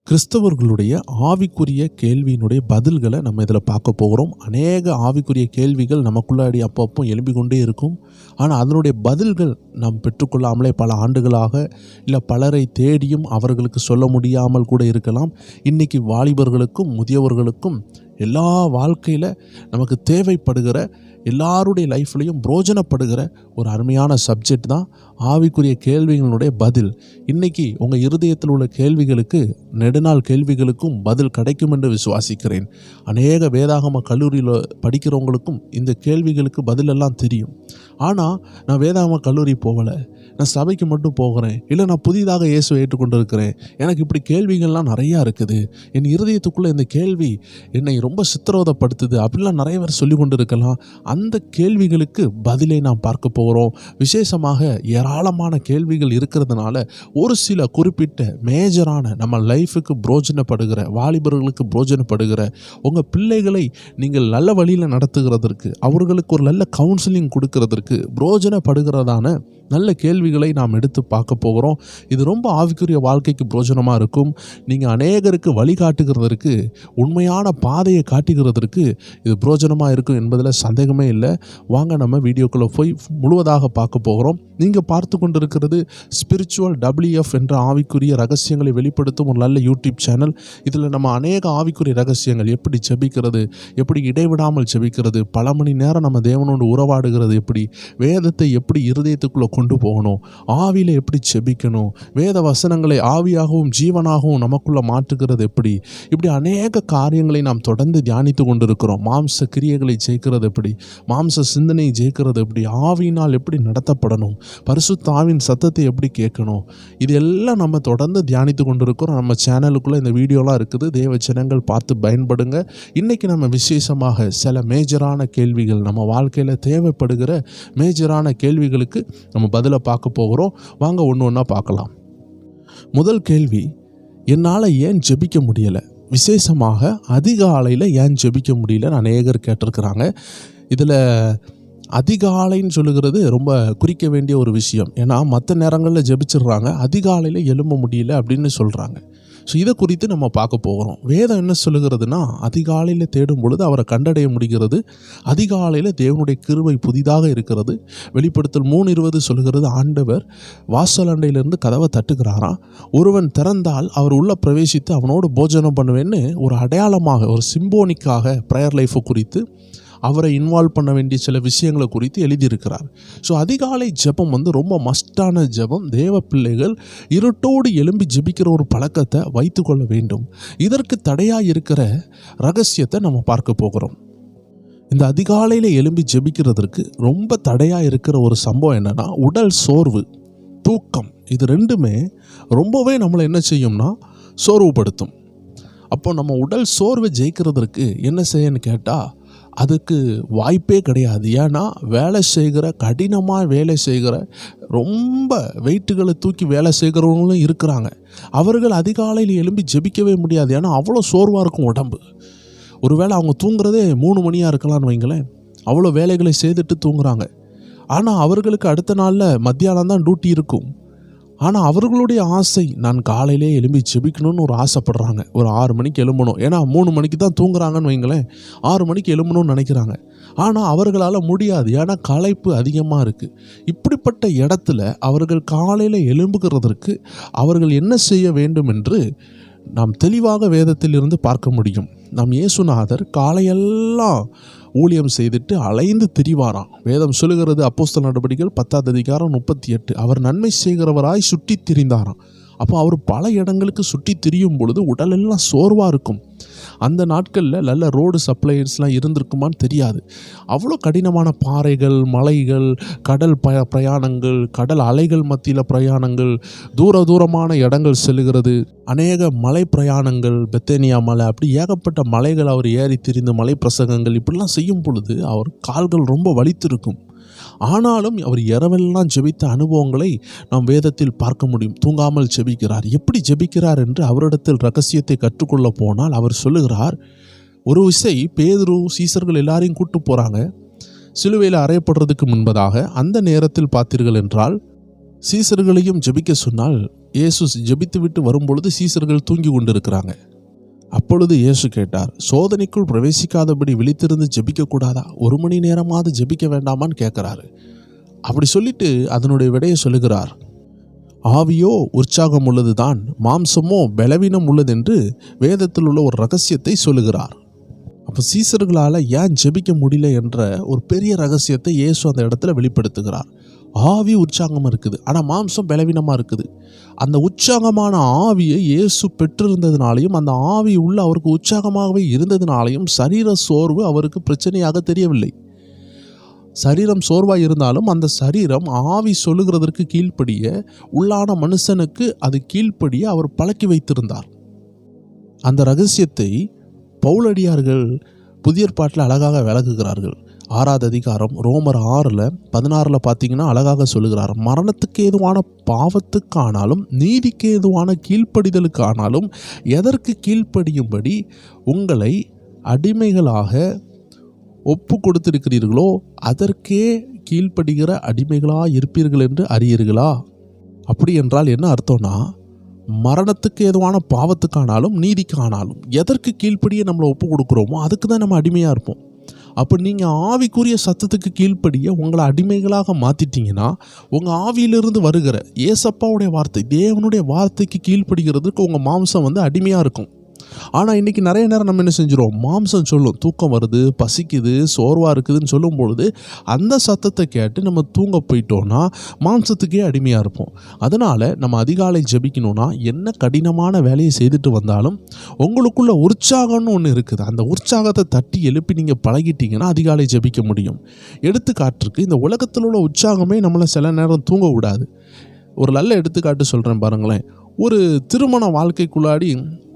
கிறிஸ்தவர்களுடைய ஆவிக்குரிய கேள்வியினுடைய பதில்களை நம்ம இதில் பார்க்க போகிறோம். அநேக ஆவிக்குரிய கேள்விகள் நமக்குள்ளாடி அப்பப்போ எழும்பிக் கொண்டே இருக்கும். ஆனால் அதனுடைய பதில்கள் நாம் பெற்றுக்கொள்ளாமலே பல ஆண்டுகளாக இல்லை பலரை தேடியும் அவர்களுக்கு சொல்ல முடியாமல் கூட இருக்கலாம். இன்றைக்கி வாலிபர்களுக்கும் முதியவர்களுக்கும் எல்லா வாழ்க்கையில் நமக்கு தேவைப்படுகிற எல்லாருடைய லைஃப்லையும் பிரோஜனப்படுகிற ஒரு அருமையான சப்ஜெக்ட் தான் ஆவிக்குரிய கேள்விகளுடைய பதில். இன்றைக்கி உங்கள் இருதயத்தில் உள்ள கேள்விகளுக்கு நெடுநாள் கேள்விகளுக்கும் பதில் கிடைக்கும் என்று விசுவாசிக்கிறேன். அநேக வேதாகம கல்லூரியில் படிக்கிறவங்களுக்கும் இந்த கேள்விகளுக்கு பதிலெல்லாம் தெரியும். ஆனால் நான் வேதாகம கல்லூரி போகலை, நான் சபைக்கு மட்டும் போகிறேன், இல்லை நான் புதிதாக இயேசுவை ஏற்றுக்கொண்டு இருக்கிறேன், எனக்கு இப்படி கேள்விகள்லாம் நிறையா இருக்குது, என் இருதயத்துக்குள்ளே இந்த கேள்வி என்னை ரொம்ப சித்திரவதைப்படுத்துது அப்படிலாம் நிறைய பேர் சொல்லி கொண்டு இருக்கலாம். அந்த கேள்விகளுக்கு பதிலை நாம் பார்க்க போகிறோம். விசேஷமாக ஏராளமான கேள்விகள் இருக்கிறதுனால ஒரு சில குறிப்பிட்ட மேஜரான நம்ம லைஃபுக்கு பிரோஜனப்படுகிற, வாலிபர்களுக்கு பிரோஜனப்படுகிற, உங்கள் பிள்ளைகளை நீங்கள் நல்ல வழியில் நடத்துகிறதற்கு, அவர்களுக்கு ஒரு நல்ல கவுன்சிலிங் கொடுக்கறதற்கு பிரோஜனப்படுகிறதான நல்ல கேள்விகளை நாம் எடுத்து பார்க்க போகிறோம். இது ரொம்ப ஆவிக்குரிய வாழ்க்கைக்கு பிரோஜனமாக இருக்கும். நீங்கள் அநேகருக்கு வழிகாட்டுகிறதற்கு, உண்மையான பாதையை காட்டுகிறதற்கு இது பிரோஜனமாக இருக்கும் என்பதில் சந்தேகமே இல்லை. வாங்க நம்ம வீடியோக்குள்ளே போய் முழுவதாக பார்க்க போகிறோம். நீங்கள் பார்த்து கொண்டிருக்கிறது ஸ்பிரிச்சுவல் WF என்ற ஆவிக்குரிய ரகசியங்களை வெளிப்படுத்தும் ஒரு நல்ல யூடியூப் சேனல். இதில் நம்ம அநேக ஆவிக்குரிய ரகசியங்கள், எப்படி ஜெபிக்கிறது, எப்படி இடைவிடாமல் ஜெபிக்கிறது, பல மணி நேரம் நம்ம தேவனோடு உறவாடுகிறது எப்படி, வேதத்தை எப்படி இருதயத்துக்குள்ளே கொண்டு போகணும், ஆவியில் எப்படி ஜெபிக்கணும், வேத வசனங்களை ஆவியாகவும் ஜீவனாகவும் நமக்குள்ளே மாற்றுகிறது எப்படி, இப்படி அநேக காரியங்களை நாம் தொடர்ந்து தியானித்து கொண்டிருக்கிறோம். மாம்ச கிரியைகளை ஜெயிக்கிறது எப்படி, மாம்ச சிந்தனை ஜெயிக்கிறது எப்படி, ஆவியினால் எப்படி நடத்தப்படணும், பரிசுத்த ஆவியின் சத்தத்தை எப்படி கேட்கணும், இது எல்லாம் நம்ம தொடர்ந்து தியானித்து கொண்டிருக்கிறோம். நம்ம சேனலுக்குள்ளே இந்த வீடியோலாம் இருக்குது. தேவ ஜனங்கள் பார்த்து பயன்படுங்க. இன்றைக்கி நம்ம விசேஷமாக சில மேஜரான கேள்விகள், நம்ம வாழ்க்கையில் தேவைப்படுகிற மேஜரான கேள்விகளுக்கு நம்ம பதிலை பார்க்க போகிறோம். வாங்க ஒன்று ஒன்றா பார்க்கலாம். முதல் கேள்வி, என்னால் ஏன் ஜெபிக்க முடியலை? விசேஷமாக அதிகாலையில் ஏன் ஜெபிக்க முடியலன்னு அநேகர் கேட்டிருக்கிறாங்க. இதில் அதிகாலைன்னு சொல்லுகிறது ரொம்ப குறிக்க வேண்டிய ஒரு விஷயம். ஏன்னா மற்ற நேரங்களில் ஜெபிச்சிடுறாங்க, அதிகாலையில் எழும்ப முடியல அப்படின்னு சொல்கிறாங்க. ஸோ இதை குறித்து நம்ம பார்க்க போகிறோம். வேதம் என்ன சொல்லுகிறதுனா, அதிகாலையில் தேடும் பொழுது அவரை கண்டடைய முடிகிறது, அதிகாலையில் தேவனுடைய கிருபை புதிதாக இருக்கிறது. வெளிப்படுத்தல் 3:20 சொல்லுகிறது, ஆண்டவர் வாசல் அண்டையிலிருந்து கதவை தட்டுகிறாராம், ஒருவன் திறந்தால் அவர் உள்ள பிரவேசித்து அவனோடு போஜனம் பண்ணுவேன்னு ஒரு அடையாளமாக, ஒரு சிம்போனிக்காக ப்ரேயர் லைஃபை குறித்து அவரை இன்வால்வ் பண்ண வேண்டிய சில விஷயங்களை குறித்து எழுதியிருக்கிறார். ஸோ அதிகாலை ஜெபம் ரொம்ப மஸ்டான ஜெபம். தேவ பிள்ளைகள் இருட்டோடு எழும்பி ஜெபிக்கிற ஒரு பழக்கத்தை வைத்து கொள்ள வேண்டும். இதற்கு தடையாக இருக்கிற ரகசியத்தை நம்ம பார்க்க போகிறோம். இந்த அதிகாலையில் எழும்பி ஜெபிக்கிறதற்கு ரொம்ப தடையாக இருக்கிற ஒரு சம்பவம் என்னென்னா, உடல் சோர்வு, தூக்கம். இது ரெண்டுமே ரொம்பவே நம்மளை என்ன செய்யும்னா சோர்வுபடுத்தும். அப்போ நம்ம உடல் சோர்வை ஜெயிக்கிறதற்கு என்ன செய்யன்னு கேட்டால், அதுக்கு வாய்ப்பே கிடையாது. ஏன்னா வேலை செய்கிற, கடினமாக வேலை செய்கிற, ரொம்ப வெயிட்டுகளை தூக்கி வேலை செய்கிறவங்களும் இருக்கிறாங்க. அவர்கள் அதிகாலையில் எழும்பி ஜெபிக்கவே முடியாது. ஏன்னா அவ்வளோ சோர்வாக இருக்கும் உடம்பு. ஒருவேளை அவங்க தூங்குறதே 3 மணியாக இருக்கலாம்னு வைங்களேன், அவ்வளோ வேலைகளை செய்துட்டு தூங்குறாங்க. ஆனால் அவர்களுக்கு அடுத்த நாளில் மத்தியானம் தான் டியூட்டி இருக்கும். ஆனால் அவர்களுடைய ஆசை, நான் காலையிலே எழும்பி ஜெபிக்கணும்னு ஒரு ஆசைப்படுறாங்க. ஒரு 6 மணிக்கு எழும்பணும். ஏன்னா 3 மணிக்கு தான் தூங்குறாங்கன்னு வைங்களேன், 6 மணிக்கு எழும்பணும்னு நினைக்கிறாங்க. ஆனால் அவர்களால் முடியாது. ஏன்னா களைப்பு அதிகமாக இருக்குது. இப்படிப்பட்ட இடத்துல அவர்கள் காலையில் எழும்புகிறதற்கு அவர்கள் என்ன செய்ய வேண்டும் என்று நாம் தெளிவாக வேதத்திலிருந்து பார்க்க முடியும். நம் இயேசுநாதர் காலையெல்லாம் ஊழியம் செய்துட்டு அலைந்து திரிவாராம். வேதம் சொல்லுகிறது, அப்போஸ்தலர் நடபடிகள் 10:38, அவர் நன்மை செய்கிறவராய் சுற்றி திரிந்தாராம். அப்போ அவர் பல இடங்களுக்கு சுற்றி திரியும் பொழுது உடலெல்லாம் சோர்வாக இருக்கும். அந்த நாட்களில் நல்ல ரோடு சப்ளையர்ஸ்லாம் இருந்திருக்குமான்னு தெரியாது. அவ்வளோ கடினமான பாறைகள், மலைகள், கடல் பிரயாணங்கள், கடல் அலைகள் மத்தியில் பிரயாணங்கள், தூரமான இடங்கள் செல்லுகிறது, அநேக மலை பிரயாணங்கள், பெத்தேனியா மலை, அப்படி ஏகப்பட்ட மலைகள் அவர் ஏறி திரிந்து மலை பிரசங்கங்கள் இப்படிலாம் செய்யும் பொழுது அவர் கால்கள் ரொம்ப வலித்திருக்கும். ஆனாலும் அவர் இரவெல்லாம் ஜெபித்த அனுபவங்களை நாம் வேதத்தில் பார்க்க முடியும். தூங்காமல் ஜெபிக்கிறார். எப்படி ஜெபிக்கிறார் என்று அவரிடத்தில் ரகசியத்தை கற்றுக்கொள்ள போனால் அவர் சொல்லுகிறார், ஒரு விசை பேதுரு சீசர்கள் எல்லாரையும் கூட்டு போகிறாங்க. சிலுவையில் அறையப்படுறதுக்கு முன்பதாக அந்த நேரத்தில் பார்த்தீர்கள் என்றால் சீசர்களையும் ஜெபிக்க சொன்னால் இயேசு ஜெபித்து விட்டு வரும்பொழுது சீசர்கள் தூங்கி கொண்டிருக்கிறாங்க. அப்பொழுது இயேசு கேட்டார், சோதனைக்குள் பிரவேசிக்காதபடி விழித்திருந்து ஜெபிக்க கூடாதா? 1 மணி நேரமாவது ஜெபிக்க வேண்டாமான்னு கேட்குறாரு. அப்படி சொல்லிட்டு அதனுடைய விடையை சொல்லுகிறார். ஆவியோ உற்சாகம் உள்ளது தான், மாம்சமோ பலவீனம் உள்ளதென்று வேதத்தில் உள்ள ஒரு ரகசியத்தை சொல்லுகிறார். அப்போ சீசர்களால் ஏன் ஜெபிக்க முடியல என்ற ஒரு பெரிய ரகசியத்தை இயேசு அந்த இடத்துல வெளிப்படுத்துகிறார். ஆவி உற்சாகமாக இருக்குது, ஆனால் மாம்சம் பலவீனமாக இருக்குது. அந்த உற்சாகமான ஆவியை இயேசு பெற்றிருந்ததுனாலையும் அந்த ஆவி உள்ள அவருக்கு உற்சாகமாகவே இருந்ததுனாலையும் சரீர சோர்வு அவருக்கு பிரச்சனையாக தெரியவில்லை. சரீரம் சோர்வாக இருந்தாலும் அந்த சரீரம் ஆவி சொல்லுகிறதற்கு கீழ்ப்படிய, உள்ளான மனுஷனுக்கு அது கீழ்ப்படிய அவர் பழக்கி வைத்திருந்தார். அந்த ரகசியத்தை பவுலடியார்கள் புதிய ஏற்பாட்டில் அழகாக விளக்குகிறார்கள். 6வது அதிகாரம் ரோமர் 6:16 பார்த்தீங்கன்னா அழகாக சொல்லுகிறார். மரணத்துக்கு ஏதுவான பாவத்துக்கானாலும் நீதிக்கு ஏதுவான கீழ்ப்படிதலுக்கானாலும் எதற்கு கீழ்ப்படியும்படி உங்களை அடிமைகளாக ஒப்பு கொடுத்திருக்கிறீர்களோ அதற்கே கீழ்ப்படுகிற அடிமைகளாக இருப்பீர்கள் என்று அறியீர்களா? அப்படி என்றால் என்ன அர்த்தம்னா, மரணத்துக்கு ஏதுவான பாவத்துக்கானாலும் நீதிக்கானாலும் எதற்கு கீழ்ப்படியே நம்மளை ஒப்பு கொடுக்குறோமோ அதுக்கு தான் நம்ம அடிமையாக இருப்போம். அப்போ நீங்கள் ஆவிக்குரிய சத்தத்துக்கு கீழ்ப்படிய உங்களை அடிமைகளாக மாற்றிட்டீங்கன்னா உங்கள் ஆவியிலிருந்து வருகிற ஏசப்பாவுடைய வார்த்தை, தேவனுடைய வார்த்தைக்கு கீழ்ப்படுகிறதுக்கு உங்கள் மாம்சம் அடிமையாக இருக்கும். ஆனால் இன்றைக்கி நிறைய நேரம் நம்ம என்ன செஞ்சிடும், மாம்சம் சொல்லும் தூக்கம் வருது, பசிக்குது, சோர்வாக இருக்குதுன்னு சொல்லும் பொழுது அந்த சத்தத்தை கேட்டு நம்ம தூங்க போயிட்டோன்னா மாம்சத்துக்கே அடிமையாக இருப்போம். அதனால் நம்ம அதிகாலை ஜெபிக்கணும்னா என்ன கடினமான வேலையை செய்துட்டு வந்தாலும் உங்களுக்குள்ள உற்சாகம்னு ஒன்று இருக்குது. அந்த உற்சாகத்தை தட்டி எழுப்பி நீங்கள் பழகிட்டீங்கன்னா அதிகாலை ஜெபிக்க முடியும். எடுத்துக்காட்டுக்கு இந்த உலகத்தில் உள்ள உற்சாகமே நம்மளை சில நேரம் தூங்க விடாது. ஒரு நல்ல எடுத்துக்காட்டு சொல்கிறேன் பாருங்களேன். ஒரு திருமண வாழ்க்கைக்குள்ளாடி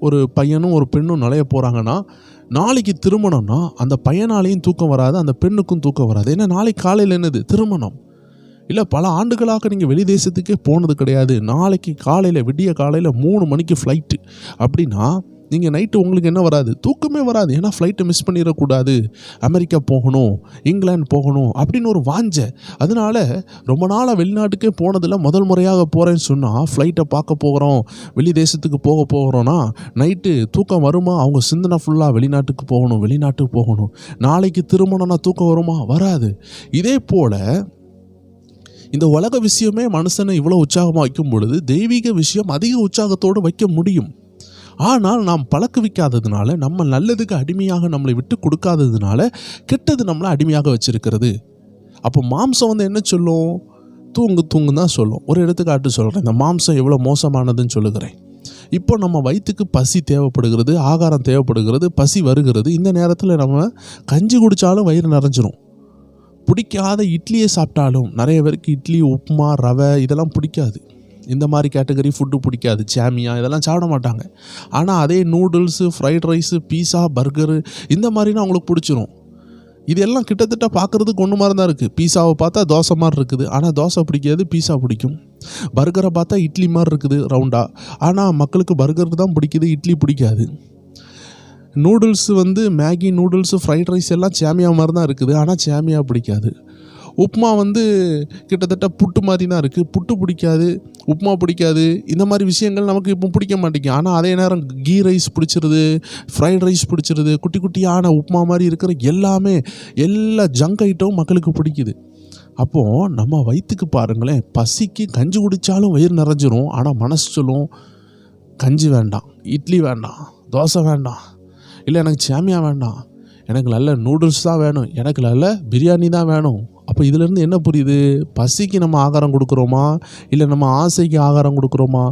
ஒரு பையனும் ஒரு பெண்ணும் நுழைய போகிறாங்கன்னா, நாளைக்கு திருமணம்னா அந்த பையனாலையும் தூக்கம் வராது, அந்த பெண்ணுக்கும் தூக்கம் வராது. ஏன்னா நாளைக்கு காலையில் என்னது திருமணம். இல்லை, பல ஆண்டுகளாக நீங்கள் வெளி தேசத்துக்கே போனது கிடையாது. நாளைக்கு காலையில் விடிய காலையில் 3 மணிக்கு ஃப்ளைட்டு அப்படின்னா நீங்கள் நைட்டு உங்களுக்கு என்ன வராது, தூக்கமே வராது. ஏன்னா ஃப்ளைட்டை மிஸ் பண்ணிடக்கூடாது, அமெரிக்கா போகணும், இங்கிலாந்து போகணும் அப்படின்னு ஒரு வாஞ்சை. அதனால் ரொம்ப நாளாக வெளிநாட்டுக்கே போனதில் முதல் முறையாக போகிறேன்னு சொன்னால் ஃப்ளைட்டை பார்க்க போகிறோம், வெளி தேசத்துக்கு போகிறோன்னா நைட்டு தூக்கம் வருமா? அவங்க சிந்தனை ஃபுல்லாக வெளிநாட்டுக்கு போகணும். நாளைக்கு திருமணம்னா தூக்கம் வருமா? வராது. இதே போல் இந்த உலக விஷயமே மனுஷனை இவ்வளோ உற்சாகமாக வைக்கும் பொழுது தெய்வீக விஷயம் அதிக உற்சாகத்தோடு வைக்க முடியும். ஆனால் நாம் பழக்குவிக்காததுனால, நம்ம நல்லதுக்கு அடிமையாக நம்மளை விட்டு கொடுக்காததுனால கெட்டது நம்மளை அடிமையாக வச்சிருக்கிறது. அப்போ மாம்சம் என்ன சொல்லும்? தூங்கு தான் சொல்லும். ஒரு எடுத்துக்காட்டு சொல்கிறேன், இந்த மாம்சம் எவ்வளோ மோசமானதுன்னு சொல்லுகிறேன். இப்போ நம்ம வயிற்றுக்கு பசி தேவைப்படுகிறது, ஆகாரம் தேவைப்படுகிறது, பசி வருகிறது. இந்த நேரத்தில் நம்ம கஞ்சி குடித்தாலும் வயிறு நிறைஞ்சிரும். பிடிக்காத இட்லியை சாப்பிட்டாலும், நிறைய பேருக்கு இட்லி, உப்புமா, ரவை இதெல்லாம் பிடிக்காது. இந்த மாதிரி கேட்டகரி ஃபுட்டு பிடிக்காது, சாமியா இதெல்லாம் சாப்பிட மாட்டாங்க. ஆனால் அதே நூடுல்ஸு, ஃப்ரைட் ரைஸு, பீஸா, பர்கரு இந்த மாதிரினா அவங்களுக்கு பிடிச்சிரும். இதெல்லாம் கிட்டத்தட்ட பார்க்குறதுக்கு ஒன்று மாதிரி தான் இருக்குது. பீஸாவை பார்த்தா தோசை மாதிரி இருக்குது, ஆனால் தோசை பிடிக்காது, பீஸா பிடிக்கும். பர்கரை பார்த்தா இட்லி மாதிரி இருக்குது ரவுண்டாக, ஆனால் மக்களுக்கு பர்கர் தான் பிடிக்குது, இட்லி பிடிக்காது. Noodles Maggi noodles, fried rice எல்லாம் சாமியா மாதிரி தான் இருக்குது, ஆனால் சாமியா பிடிக்காது. உப்புமா கிட்டத்தட்ட புட்டு மாதிரி தான் இருக்குது, புட்டு பிடிக்காது, உப்புமா பிடிக்காது. இந்த மாதிரி விஷயங்கள் நமக்கு இப்போ பிடிக்க மாட்டேங்குது. ஆனால் அதே நேரம் கீ ரைஸ் பிடிச்சிருது, ஃப்ரைட் ரைஸ் பிடிச்சிருது, குட்டி குட்டியான உப்புமா மாதிரி இருக்கிற எல்லா ஜங்க் ஐட்டம் மக்களுக்கு பிடிக்குது. அப்போது நம்ம வயிற்றுக்கு பாருங்களேன், பசிக்கு கஞ்சி குடித்தாலும் வயிறு நிறைஞ்சிரும். ஆனால் மனசு சொல்லும் கஞ்சி வேண்டாம், இட்லி வேண்டாம், தோசை வேண்டாம், இல்லை எனக்கு சாமியா வேண்டாம், எனக்கு நல்ல நூடுல்ஸ் தான் வேணும், எனக்கு நல்ல பிரியாணி தான் வேணும். அப்போ இதிலேருந்து என்ன புரியுது? பசிக்கு நம்ம ஆகாரம் கொடுக்குறோமா, இல்லை நம்ம ஆசைக்கு ஆகாரம் கொடுக்குறோமா?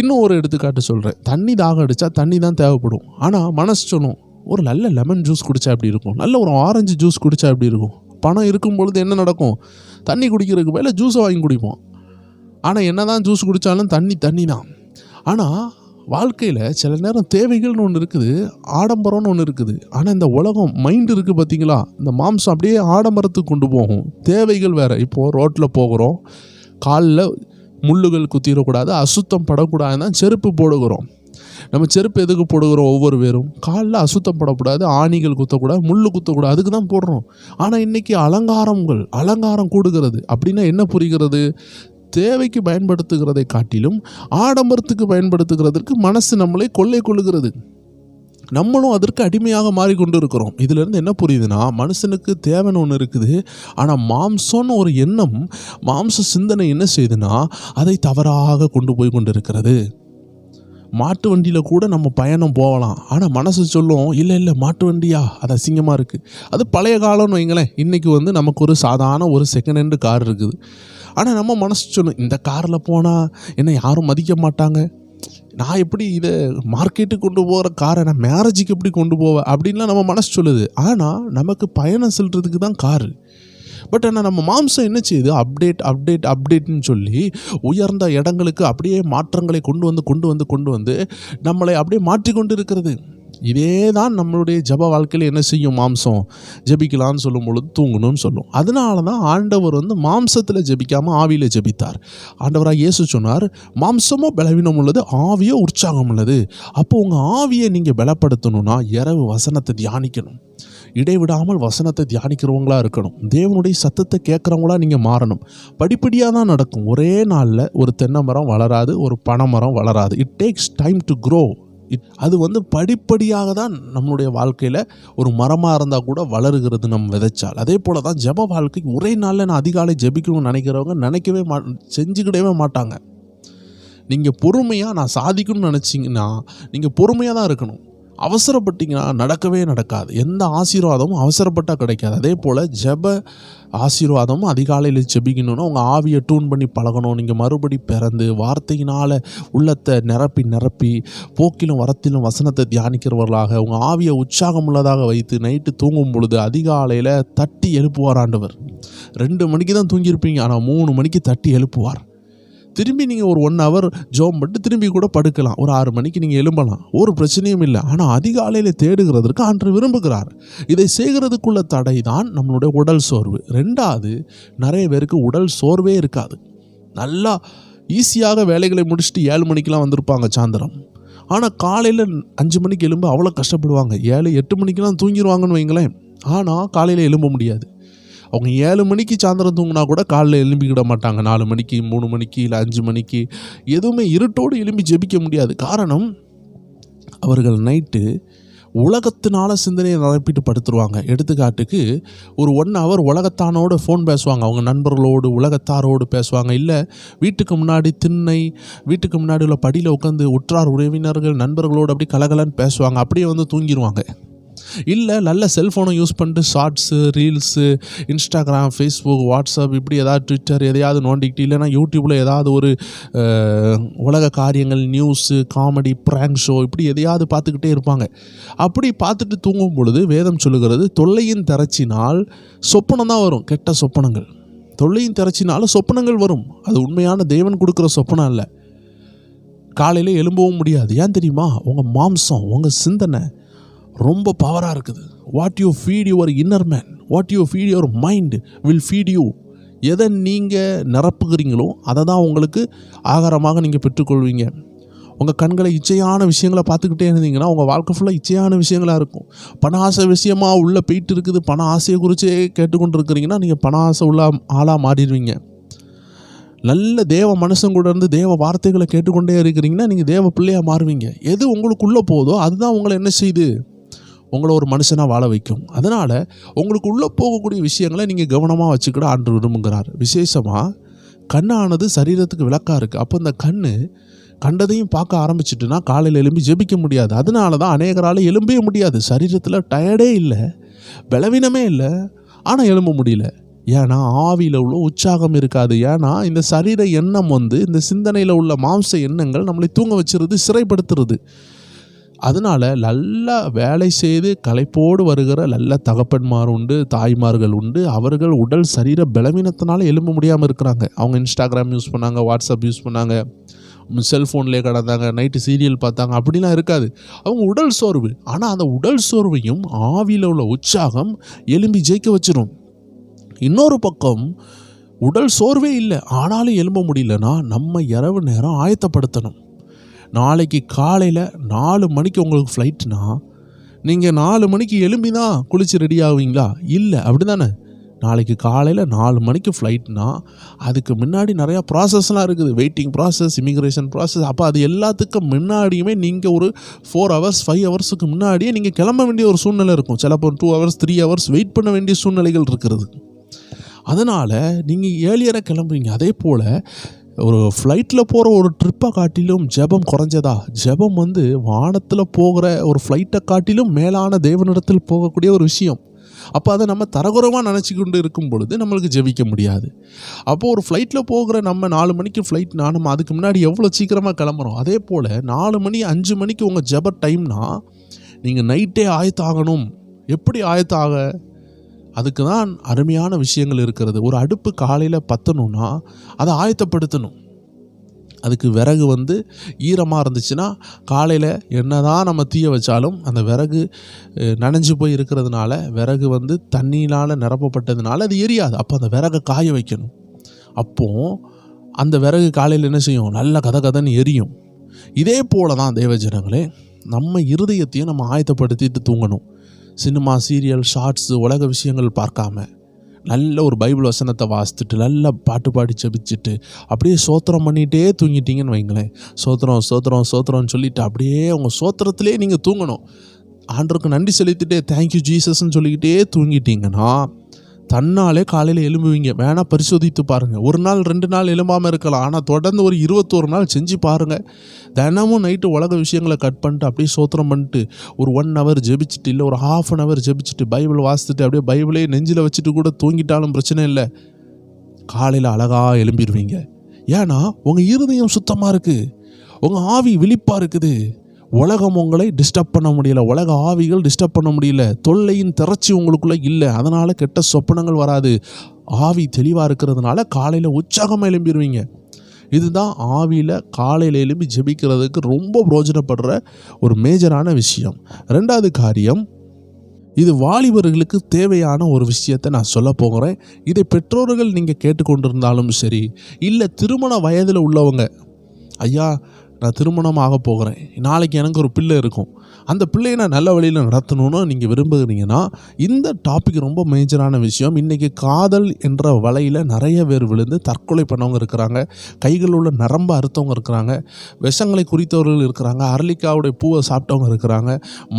இன்னும் ஒரு எடுத்துக்காட்டு சொல்கிறேன். தண்ணி தாகம் அடித்தா தண்ணி தான் தேவைப்படும். ஆனால் மனசு சொல்லும் ஒரு நல்ல லெமன் ஜூஸ் குடித்தா எப்படி இருக்கும், நல்ல ஒரு ஆரஞ்சு ஜூஸ் குடித்தா எப்படி இருக்கும். பணம் இருக்கும் பொழுது என்ன நடக்கும்? தண்ணி குடிக்கிறதுக்கு மேலே ஜூஸை வாங்கி குடிப்போம். ஆனால் என்ன தான் ஜூஸ் குடித்தாலும் தண்ணி தான். ஆனால் வாழ்க்கையில் சில நேரம் தேவைகள்னு ஒன்று இருக்குது, ஆடம்பரம்னு ஒன்று இருக்குது. ஆனால் இந்த உலகம் மைண்டு இருக்குது பார்த்தீங்களா, இந்த மாம்சம் அப்படியே ஆடம்பரத்துக்கு கொண்டு போகும். தேவைகள் வேறு. இப்போது ரோட்டில் போகிறோம், காலில் முள்ளுகள் குத்திடக்கூடாது, அசுத்தம் படக்கூடாதுன்னா செருப்பு போடுகிறோம். நம்ம செருப்பு எதுக்கு போடுகிறோம்? ஒவ்வொரு பேரும் காலில் அசுத்தம் படக்கூடாது, ஆணிகள் குத்தக்கூடாது, முள் குத்தக்கூடாது, அதுக்கு தான் போடுறோம். ஆனால் இன்றைக்கி அலங்காரம் கூடுகிறது. அப்படின்னா என்ன புரிகிறது? தேவைக்கு பயன்படுத்துகிறதை காட்டிலும் ஆடம்பரத்துக்கு பயன்படுத்துகிறதற்கு மனசு நம்மளை கொள்ளை கொள்ளுகிறது. நம்மளும் அதற்கு அடிமையாக மாறிக்கொண்டு இருக்கிறோம். இதிலிருந்து என்ன புரியுதுன்னா, மனுஷனுக்கு தேவைன்னு ஒன்று இருக்குது, ஆனால் மாம்சம்னு ஒரு எண்ணம், மாம்ச சிந்தனை என்ன செய்யுதுன்னா அதை தவறாக கொண்டு போய் கொண்டு இருக்கிறது. மாட்டு வண்டியில் கூட நம்ம பயணம் போகலாம், ஆனால் மனசு சொல்லும் இல்லை மாட்டு வண்டியா அது அசிங்கமாக இருக்குது. அது பழைய காலம்னு வைங்களேன். இன்றைக்கி நமக்கு ஒரு சாதாரண ஒரு செகண்ட் ஹேண்டு கார் இருக்குது. ஆனால் நம்ம மனசு சொல்லும் இந்த காரில் போனால் என்னை யாரும் மதிக்க மாட்டாங்க, நான் எப்படி இதை மார்க்கெட்டுக்கு கொண்டு போகிற காரை நான் மேரேஜுக்கு எப்படி கொண்டு போவேன் அப்படின்லாம் நம்ம மனசு சொல்லுது. ஆனால் நமக்கு பயணம் செல்றதுக்கு தான் காரு. பட் ஆனால் நம்ம மாம்சம் என்ன செய்யுது, அப்டேட்னு சொல்லி உயர்ந்த இடங்களுக்கு அப்படியே மாற்றங்களை கொண்டு வந்து நம்மளை அப்படியே மாற்றிக்கொண்டு இருக்கிறது. இதே தான் நம்மளுடைய ஜப வாழ்க்கையில் என்ன செய்யும், மாம்சம் ஜபிக்கலான்னு சொல்லும் பொழுது தூங்கணும்னு சொல்லும். அதனால தான் ஆண்டவர் மாம்சத்தில் ஜபிக்காமல் ஆவியில் ஜபித்தார். ஆண்டவராக இயேசு சொன்னார், மாம்சமோ பலவீனம் உள்ளது, ஆவியோ உற்சாகம் உள்ளது. அப்போ உங்கள் ஆவியை நீங்கள் பலப்படுத்தணும்னா இரவு வசனத்தை தியானிக்கணும். இடைவிடாமல் வசனத்தை தியானிக்கிறவங்களா இருக்கணும். தேவனுடைய சத்தத்தை கேட்குறவங்களா நீங்கள் மாறணும். படிப்படியாக தான் நடக்கும். ஒரே நாளில் ஒரு தென்னை மரம் வளராது, ஒரு பனை மரம் வளராது. It takes time to grow. அது படிப்படியாக தான் நம்மளுடைய வாழ்க்கையில் ஒரு மரமாக இருந்தால் கூட வளருகிறது நம்ம விதைச்சால். அதே போல் தான் ஜப வாழ்க்கை. ஒரே நாளில் நான் அதிகாலை ஜபிக்கணும்னு நினைக்கிறவங்க செஞ்சுக்கிடவே மாட்டாங்க. நீங்கள் பொறுமையாக நான் சாதிக்கணும்னு நினச்சிங்கன்னா நீங்கள் பொறுமையாக தான் இருக்கணும். அவசரப்பட்டீங்கன்னா நடக்கவே நடக்காது. எந்த ஆசீர்வாதமும் அவசரப்பட்டால் கிடைக்காது. அதே போல் ஜப ஆசீர்வாதமும் அதிகாலையில் ஜெபிக்கணும்னா உங்கள் ஆவியை டூன் பண்ணி பழகணும். நீங்கள் மறுபடி பிறந்து வார்த்தையினால் உள்ளத்தை நிரப்பி போக்கிலும் வரத்திலும் வசனத்தை தியானிக்கிறவர்களாக உங்கள் ஆவியை உற்சாகம் உள்ளதாக வைத்து நைட்டு தூங்கும் பொழுது அதிகாலையில் தட்டி எழுப்புவார் ஆண்டவர். 2 மணிக்கு தான் தூங்கியிருப்பீங்க, ஆனால் 3 மணிக்கு தட்டி எழுப்புவார். திரும்பி நீங்கள் ஒரு 1 hour ஜோம் பண்ணிட்டு திரும்பி கூட படுக்கலாம். ஒரு 6 மணிக்கு நீங்கள் எழும்பலாம், ஒரு பிரச்சனையும் இல்லை. ஆனால் அதிகாலையில் தேடுகிறதற்கு ஆண்டவர் விரும்புகிறார். இதை செய்கிறதுக்குள்ள தடை தான் நம்மளுடைய உடல் சோர்வு. 2வது, நிறைய பேருக்கு உடல் சோர்வே இருக்காது. நல்லா ஈஸியாக வேலைகளை முடிச்சுட்டு 7 மணிக்கெலாம் வந்திருப்பாங்க சாயந்தரம். ஆனால் காலையில் 5 மணிக்கு எழும்ப அவ்வளோ கஷ்டப்படுவாங்க. 7-8 மணிக்கெலாம் தூங்கிடுவாங்கன்னு வைங்களேன். ஆனால் காலையில் எழும்ப முடியாது. அவங்க 7 மணிக்கு சாயந்தரம் தூங்கினா கூட காலையில் எழும்பிக்கிட மாட்டாங்க. 4 மணிக்கு, 3 மணிக்கு, இல்லை 5 மணிக்கு, எதுவுமே இருட்டோடு எழும்பி ஜெபிக்க முடியாது. காரணம், அவர்கள் நைட்டு உலகத்தினால சிந்தனையை நிரப்பிட்டு படுத்துருவாங்க. எடுத்துக்காட்டுக்கு ஒரு 1 hour உலகத்தானோடு ஃபோன் பேசுவாங்க, அவங்க நண்பர்களோடு உலகத்தாரோடு பேசுவாங்க. இல்லை வீட்டுக்கு முன்னாடி வீட்டுக்கு முன்னாடி உள்ள படியில் உட்காந்து உற்றார் உறவினர்கள் நண்பர்களோடு அப்படி கலகலன்னு பேசுவாங்க. அப்படியே தூங்கிடுவாங்க. இல்லை நல்ல செல்ஃபோனை யூஸ் பண்ணிட்டு shorts, reels, Instagram, Facebook, WhatsApp, இப்படி ஏதாவது ட்விட்டர் எதையாவது நோண்டிக்கிட்டு, இல்லைனா யூடியூப்பில் ஏதாவது ஒரு உலக காரியங்கள், நியூஸு, காமெடி, ப்ராங்க் ஷோ, இப்படி எதையாவது பார்த்துக்கிட்டே இருப்பாங்க. அப்படி பார்த்துட்டு தூங்கும் பொழுது வேதம் சொல்லுகிறது, தொல்லையின் திரச்சினால் சொப்பனம் தான் வரும். கெட்ட சொப்பனங்கள். தொல்லையின் திரச்சினாலும் சொப்பனங்கள் வரும். அது உண்மையான தேவன் கொடுக்குற சொப்பனம் இல்லை. காலையில் எழும்பவும் முடியாது. ஏன் தெரியுமா? உங்கள் மாம்சம், உங்கள் சிந்தனை ரொம்ப பவராக இருக்குது. What you feet your inner man, what you feet your mind will feet you. எதை நீங்கள் நிரப்புகிறீங்களோ அதை தான் உங்களுக்கு ஆகாரமாக நீங்கள் பெற்றுக்கொள்வீங்க. உங்கள் கண்களை இச்சையான விஷயங்களை பார்த்துக்கிட்டே இருந்தீங்கன்னா உங்கள் வாழ்க்கை ஃபுல்லாக இச்சையான விஷயங்களாக இருக்கும். பண ஆசை விஷயமாக உள்ளே போயிட்டு இருக்குது. பண ஆசையை குறித்தே கேட்டுக்கொண்டு இருக்கிறீங்கன்னா நீங்கள் பண ஆசை உள்ள ஆளாக மாறிடுவீங்க. நல்ல தேவ மனுஷன் கூட இருந்து தேவ வார்த்தைகளை கேட்டுக்கொண்டே இருக்கிறீங்கன்னா நீங்கள் தேவ பிள்ளையாக மாறுவீங்க. எது உங்களுக்குள்ளே போதோ அதுதான் உங்களை என்ன செய்யுது, உங்களை ஒரு மனுஷனாக வாழ வைக்கும். அதனால் உங்களுக்கு உள்ளே போகக்கூடிய விஷயங்களை நீங்கள் கவனமாக வச்சுக்கிட ஆண்டவர் விரும்புகிறார். விசேஷமாக கண்ணானது சரீரத்துக்கு விளக்காக இருக்குது. அப்போ இந்த கண்டதையும் பார்க்க ஆரம்பிச்சிட்டுனா காலையில் எழும்பி ஜெபிக்க முடியாது. அதனால தான் அநேகரால் எழும்பவே முடியாது. சரீரத்தில் டயர்டே இல்லை, பலவீனமே இல்லை, ஆனால் எழும்ப முடியல. ஏன்னா ஆவியில் உள்ள உற்சாகம் இருக்காது. ஏன்னா இந்த சரீர எண்ணம் இந்த சிந்தனையில் உள்ள மாம்ச எண்ணங்கள் நம்மளை தூங்க வச்சுருது, சிறைப்படுத்துறது. அதனால் நல்லா வேலை செய்து களைப்போடு வருகிற நல்ல தகப்பன்மார் உண்டு, தாய்மார்கள் உண்டு. அவர்கள் உடல் சரீர பலவீனத்தினால எழும்ப முடியாமல் இருக்கிறாங்க. அவங்க இன்ஸ்டாகிராம் யூஸ் பண்ணாங்க, வாட்ஸ்அப் யூஸ் பண்ணாங்க, செல்ஃபோன்லேயே கடந்தாங்க, நைட்டு சீரியல் பார்த்தாங்க, அப்படிலாம் இருக்காது. அவங்க உடல் சோர்வு. ஆனால் அந்த உடல் சோர்வையும் ஆவியில் உள்ள உற்சாகம் எழும்பி ஜெயிக்க வச்சிடும். இன்னொரு பக்கம் உடல் சோர்வே இல்லை ஆனாலும் எழும்ப முடியலன்னா நம்ம இரவு நேரம் ஆயத்தப்படுத்தணும். நாளைக்கு காலையில் 4 மணிக்கு உங்களுக்கு ஃப்ளைட்னா நீங்கள் 4 மணிக்கு எழும்பி தான் குளித்து ரெடி ஆகுவீங்களா? இல்லை, அப்படி தானே. நாளைக்கு காலையில் 4 மணிக்கு ஃப்ளைட்னா அதுக்கு முன்னாடி நிறையா ப்ராசஸ்லாம் இருக்குது, வெயிட்டிங் ப்ராசஸ், இமிக்ரேஷன் ப்ராசஸ். அப்போ அது எல்லாத்துக்கும் முன்னாடியுமே நீங்கள் ஒரு 4 ஹவர்ஸ் 5 ஹவர்ஸுக்கு முன்னாடியே நீங்கள் கிளம்ப வேண்டிய ஒரு சூழ்நிலை இருக்கும். சிலப்போ 2 ஹவர்ஸ் 3 ஹவர்ஸ் வெயிட் பண்ண வேண்டிய சூழ்நிலைகள் இருக்கிறது. அதனால் நீங்கள் ஏர்லியராக கிளம்புறீங்க. அதே போல் ஒரு ஃப்ளைட்டில் போகிற ஒரு ட்ரிப்பை காட்டிலும் ஜெபம் குறைஞ்சதா? ஜெபம் வானத்தில் போகிற ஒரு ஃப்ளைட்டை காட்டிலும் மேலான தேவனிடத்தில் போகக்கூடிய ஒரு விஷயம். அப்போ அதை நம்ம தரகுறமாக நினச்சி கொண்டு இருக்கும் பொழுது நம்மளுக்கு ஜெபிக்க முடியாது. அப்போது ஒரு ஃப்ளைட்டில் போகிற நம்ம 4 மணிக்கு ஃப்ளைட்னா நம்ம அதுக்கு முன்னாடி எவ்வளோ சீக்கிரமாக கிளம்புறோம். அதே போல் 4 மணி 5 மணிக்கு உங்கள் ஜெப டைம்னா நீங்கள் நைட்டே ஆயத்தாகணும். எப்படி ஆயத்தாக? அதுக்கு தான் அருமையான விஷயங்கள் இருக்கிறது. ஒரு அடுப்பு காலையில் பற்றணுன்னா அதை ஆயத்தப்படுத்தணும். அதுக்கு விறகு ஈரமாக இருந்துச்சுன்னா காலையில் என்ன தான் நம்ம தீய வச்சாலும் அந்த விறகு நனைஞ்சு போய் இருக்கிறதுனால, விறகு தண்ணியினால் நிரப்பப்பட்டதுனால அது எரியாது. அப்போ அந்த விறகை காய வைக்கணும். அப்போது அந்த விறகு காலையில் என்ன செய்யும்? நல்ல கதன்னு எரியும். இதே போல தான் தேவஜனங்களே, நம்ம இருதயத்தையும் நம்ம ஆயத்தப்படுத்திட்டு தூங்கணும். சினிமா, சீரியல், ஷார்ட்ஸு, உலக விஷயங்கள் பார்க்காம நல்ல ஒரு பைபிள் வசனத்தை வாசித்துட்டு நல்ல பாட்டு பாடி ஜெபிச்சுட்டு அப்படியே சோத்திரம் பண்ணிகிட்டே தூங்கிட்டீங்கன்னு வைங்களேன். சோத்திரம் சோத்திரம் சோத்திரம்னு சொல்லிவிட்டு அப்படியே உங்கள் சோத்திரத்திலே நீங்கள் தூங்கணும். ஆண்டவருக்கு நன்றி செலுத்திட்டே தேங்க்யூ ஜீசஸ்ன்னு சொல்லிக்கிட்டே தூங்கிட்டீங்கன்னா தன்னாலே காலையில் எழும்புவீங்க. வேணால் பரிசோதித்து பாருங்கள். 1 நாள் 2 நாள் எழும்பாமல் இருக்கலாம், ஆனால் தொடர்ந்து ஒரு 21 நாள் செஞ்சு பாருங்கள். தினமும் நைட்டு உலக விஷயங்களை கட் பண்ணிட்டு அப்படியே சோத்திரம் பண்ணிட்டு ஒரு 1 ஹவர் ஜெபிச்சுட்டு, இல்லை ஒரு 1/2 ஹவர் ஜெபிச்சுட்டு, பைபிள் வாசித்துட்டு அப்படியே பைபிளே நெஞ்சில் வச்சுட்டு கூட தூங்கிட்டாலும் பிரச்சனை இல்லை. காலையில் அழகாக எழும்பிடுவீங்க. ஏன்னா உங்கள் இருதயம் சுத்தமாக இருக்குது, உங்கள் ஆவி விழிப்பாக இருக்குது. உலகம் உங்களை டிஸ்டர்ப் பண்ண முடியல, உலக ஆவிகள் டிஸ்டர்ப் பண்ண முடியல, தொல்லையின் திரட்சி உங்களுக்குள்ளே இல்லை. அதனால் கெட்ட சொப்பனங்கள் வராது. ஆவி தெளிவாக இருக்கிறதுனால காலையில் உற்சாகமாக எழும்பிடுவீங்க. இதுதான் ஆவியில் காலையில் எழும்பி ஜெபிக்கிறதுக்கு ரொம்ப பிரயோஜனப்படுற ஒரு மேஜரான விஷயம். 2வது காரியம், இது வாலிபர்களுக்கு தேவையான ஒரு விஷயத்தை நான் சொல்ல போகிறேன். இதை பெற்றோர்கள் நீங்கள் கேட்டுக்கொண்டிருந்தாலும் சரி, இல்லை திருமண வயதில் உள்ளவங்க, ஐயா நான் திருமணம் ஆக போகிறேன், நாளைக்கு எனக்கு ஒரு பிள்ளை இருக்கும், அந்த பிள்ளையை நான் நல்ல வழியில் நடத்தணும்னு நீங்கள் விரும்புகிறீங்கன்னா இந்த டாபிக் ரொம்ப மேஜரான விஷயம். இன்றைக்கி காதல் என்ற வலையில் நிறைய பேர் விழுந்து தற்கொலை பண்ணவங்க இருக்கிறாங்க, கைகளில் உள்ள நரம்பு அறுத்தவங்க இருக்கிறாங்க, விஷங்களை குறித்தவர்கள் இருக்கிறாங்க, அரளிக்காவுடைய பூவை சாப்பிட்டவங்க இருக்கிறாங்க,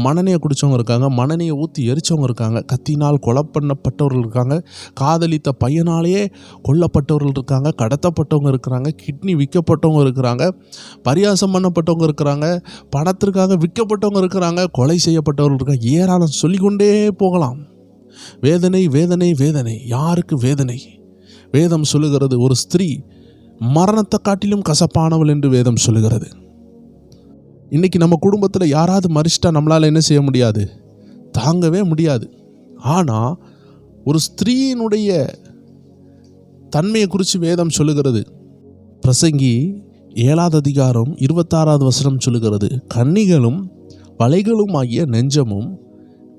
மணனையை குடித்தவங்க இருக்காங்க, மணனையை ஊற்றி எரித்தவங்க இருக்காங்க, கத்தினால் கொலை பண்ணப்பட்டவர்கள் இருக்காங்க, காதலித்த பையனாலேயே கொல்லப்பட்டவர்கள் இருக்காங்க, கடத்தப்பட்டவங்க இருக்கிறாங்க, கிட்னி விற்கப்பட்டவங்க இருக்கிறாங்க, பரியாசம் பண்ணப்பட்டவங்க இருக்கிறாங்க, பணத்திற்காக விற்கப்பட்டவங்க இருக்கிறாங்க, கொலை செய்யப்பட்டவர்கள் இருக்காங்க. ஏராளம் சொல்லிக்கொண்டே போகலாம். வேதனை வேதனை வேதனை. யாருக்கு வேதனை? வேதம் சொல்லுகிறது ஒரு ஸ்திரீ மரணத்தை காட்டிலும் கசப்பானவள் என்று வேதம் சொல்லுகிறது. இன்னைக்கு நம்ம குடும்பத்தில் யாராவது மறிச்சிட்டா நம்மளால் என்ன செய்ய முடியாது? தாங்கவே முடியாது. ஆனால் ஒரு ஸ்திரீயினுடைய தன்மையை குறித்து வேதம் சொல்லுகிறது. பிரசங்கி 7வது அதிகாரம் 26வது வசனம் சொல்லுகிறது, கன்னிகளும் வலைகளும் ஆகிய நெஞ்சமும்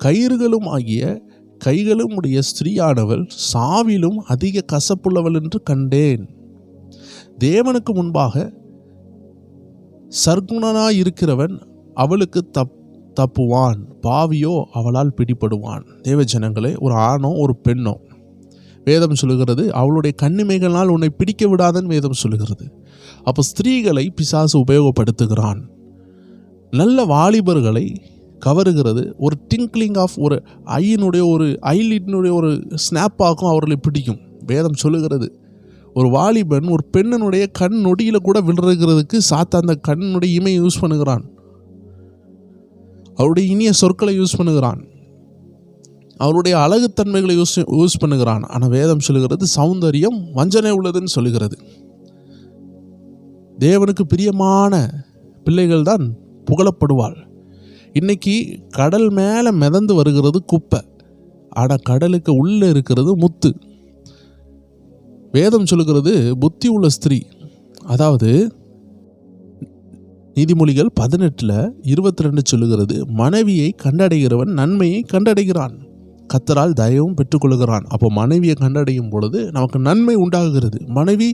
கயிறுகளும் ஆகிய கைகளும் உடைய ஸ்திரீயானவள் சாவிலும் அதிக கசப்புள்ளவள் என்று கண்டேன். தேவனுக்கு முன்பாக சர்க்குணனாய் இருக்கிறவன் அவளுக்கு தப்புவான், பாவியோ அவளால் பிடிபடுவான். தேவஜனங்களே, ஒரு ஆணோ ஒரு பெண்ணோ, வேதம் சொல்லுகிறது அவளுடைய கண்ணிமைகளால் உன்னை பிடிக்க விடாதன்னு வேதம் சொல்லுகிறது. அப்போ ஸ்திரீகளை பிசாசு உபயோகப்படுத்துகிறான். நல்ல வாலிபர்களை கவருகிறது ஒரு டிங்க்லிங் ஆஃப் ஒரு ஐயினுடைய ஒரு ஐலிட்னுடைய ஒரு ஸ்னாப்பாக்கும் அவர்களை பிடிக்கும். வேதம் சொல்லுகிறது ஒரு வாலிபன் ஒரு பெண்ணினுடைய கண் நொடியில் கூட விழுறதுக்கு சாத்த அந்த கண்ணுடைய இமையை யூஸ் பண்ணுகிறான், அவருடைய இனிய சொற்களை யூஸ் பண்ணுகிறான், அவருடைய அழகுத்தன்மைகளை யூஸ் பண்ணுகிறான். ஆனால் வேதம் சொல்லுகிறது சௌந்தரியம் வஞ்சனை உள்ளதுன்னு சொல்லுகிறது. தேவனுக்கு பிரியமான பிள்ளைகள் தான் புகழப்படுவாள். இன்னைக்கு கடல் மேலே மிதந்து வருகிறது குப்பை, ஆனால் கடலுக்கு உள்ளே இருக்கிறது முத்து. வேதம் சொல்லுகிறது புத்தி உள்ள ஸ்திரீ, அதாவது நீதிமொழிகள் 18:22 சொல்லுகிறது, மனைவியை கண்டடைகிறவன் நன்மையை கண்டடைகிறான், கர்த்தரால் தயவும் பெற்றுக்கொள்கிறான். அப்போ மனைவியை கண்டடையும் பொழுது நமக்கு நன்மை உண்டாகுகிறது. மனைவி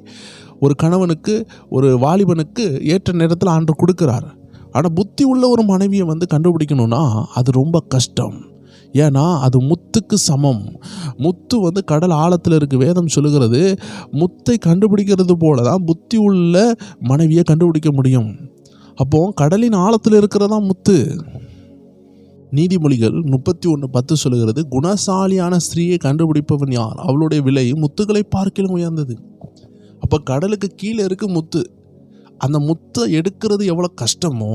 ஒரு கணவனுக்கு ஒரு வாலிபனுக்கு ஏற்ற நேரத்தில் ஆண்டு கொடுக்கிறார். ஆனால் புத்தி உள்ள ஒரு மனைவியை கண்டுபிடிக்கணும்னா அது ரொம்ப கஷ்டம். ஏன்னா அது முத்துக்கு சமம். முத்து கடல் ஆழத்தில் இருக்குது. வேதம் சொல்லுகிறது முத்தை கண்டுபிடிக்கிறது போல தான் புத்தி உள்ள மனைவியை கண்டுபிடிக்க முடியும். அப்போது கடலின் ஆழத்தில் இருக்கிறதா முத்து. நீதிமொழிகள் 31:10 சொல்லுகிறது, குணசாலியான ஸ்திரீயை கண்டுபிடிப்பவன் யார், அவளுடைய விலை முத்துக்களை பார்க்கிலும் உயர்ந்தது. அப்போ கடலுக்கு கீழே இருக்கு முத்து. அந்த முத்தை எடுக்கிறது எவ்வளோ கஷ்டமோ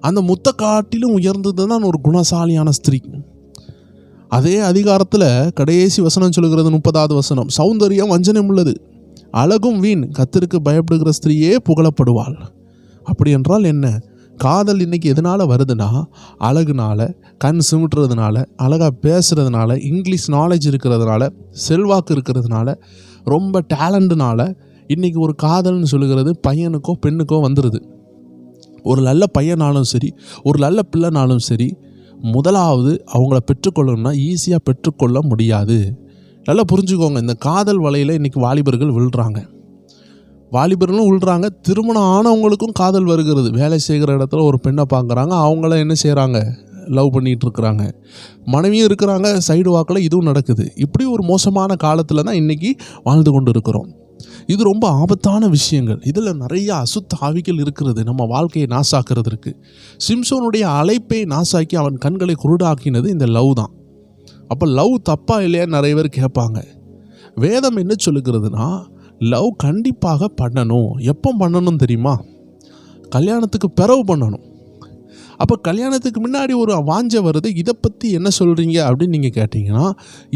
அந்த முத்தை காட்டிலும் உயர்ந்தது தான் ஒரு குணசாலியான ஸ்திரீ. அதே அதிகாரத்தில் கடைசி வசனம் சொல்லுகிறது, 30வது வசனம், சௌந்தரியம் வஞ்சனம் உள்ளது, அழகும் வீண், கர்த்தருக்கு பயப்படுகிற ஸ்திரீயே புகழப்படுவாள். அப்படி என்றால் என்ன? காதல் இன்றைக்கி எதனால் வருதுன்னா, அழகுனால, கண் சிமிட்டுறதுனால, அழகாக பேசுகிறதுனால, இங்கிலீஷ் நாலேஜ் இருக்கிறதுனால, செல்வாக்கு இருக்கிறதுனால, ரொம்ப டேலண்ட்னால இன்றைக்கி ஒரு காதல்னு சொல்லுகிறது பையனுக்கோ பெண்ணுக்கோ வந்துடுது. ஒரு நல்ல பையனாலும் சரி, ஒரு நல்ல பிள்ளைனாலும் சரி, முதலாவது அவங்கள பெற்றுக்கொள்ளணும்னா ஈஸியாக பெற்றுக்கொள்ள முடியாது. நல்லா புரிஞ்சுக்கோங்க, இந்த காதல் வலையில் இன்றைக்கி வாலிபர்களும் விழுறாங்க. திருமணம் ஆனவங்களுக்கும் காதல் வருகிறது. வேலை செய்கிற இடத்துல ஒரு பெண்ணை பார்க்குறாங்க, அவங்கள என்ன செய்கிறாங்க, லவ் பண்ணிகிட்டு இருக்கிறாங்க. மனைவியும் இருக்கிறாங்க, சைடு வாக்கில் இதுவும் நடக்குது. இப்படி ஒரு மோசமான காலத்தில் தான் இன்றைக்கி வாழ்ந்து கொண்டு இருக்கிறோம். இது ரொம்ப ஆபத்தான விஷயங்கள். இதில் நிறைய அசுத்த ஆவிகள் இருக்கிறது நம்ம வாழ்க்கையை நாசாக்குறதுக்கு. சிம்சோனுடைய அழைப்பை நாசாக்கி அவன் கண்களை குருடாக்கினது இந்த லவ் தான். அப்போ லவ் தப்பா இல்லையா நிறைய பேர் கேட்பாங்க. வேதம் என்ன சொல்லுகிறதுனா, லவ் கண்டிப்பாக பண்ணணும். எப்போ பண்ணணும் தெரியுமா? கல்யாணத்துக்கு பிறகு பண்ணணும். அப்போ கல்யாணத்துக்கு முன்னாடி ஒரு வாஞ்சை வருது, இதை பற்றி என்ன சொல்கிறீங்க அப்படின்னு நீங்கள் கேட்டிங்கன்னா,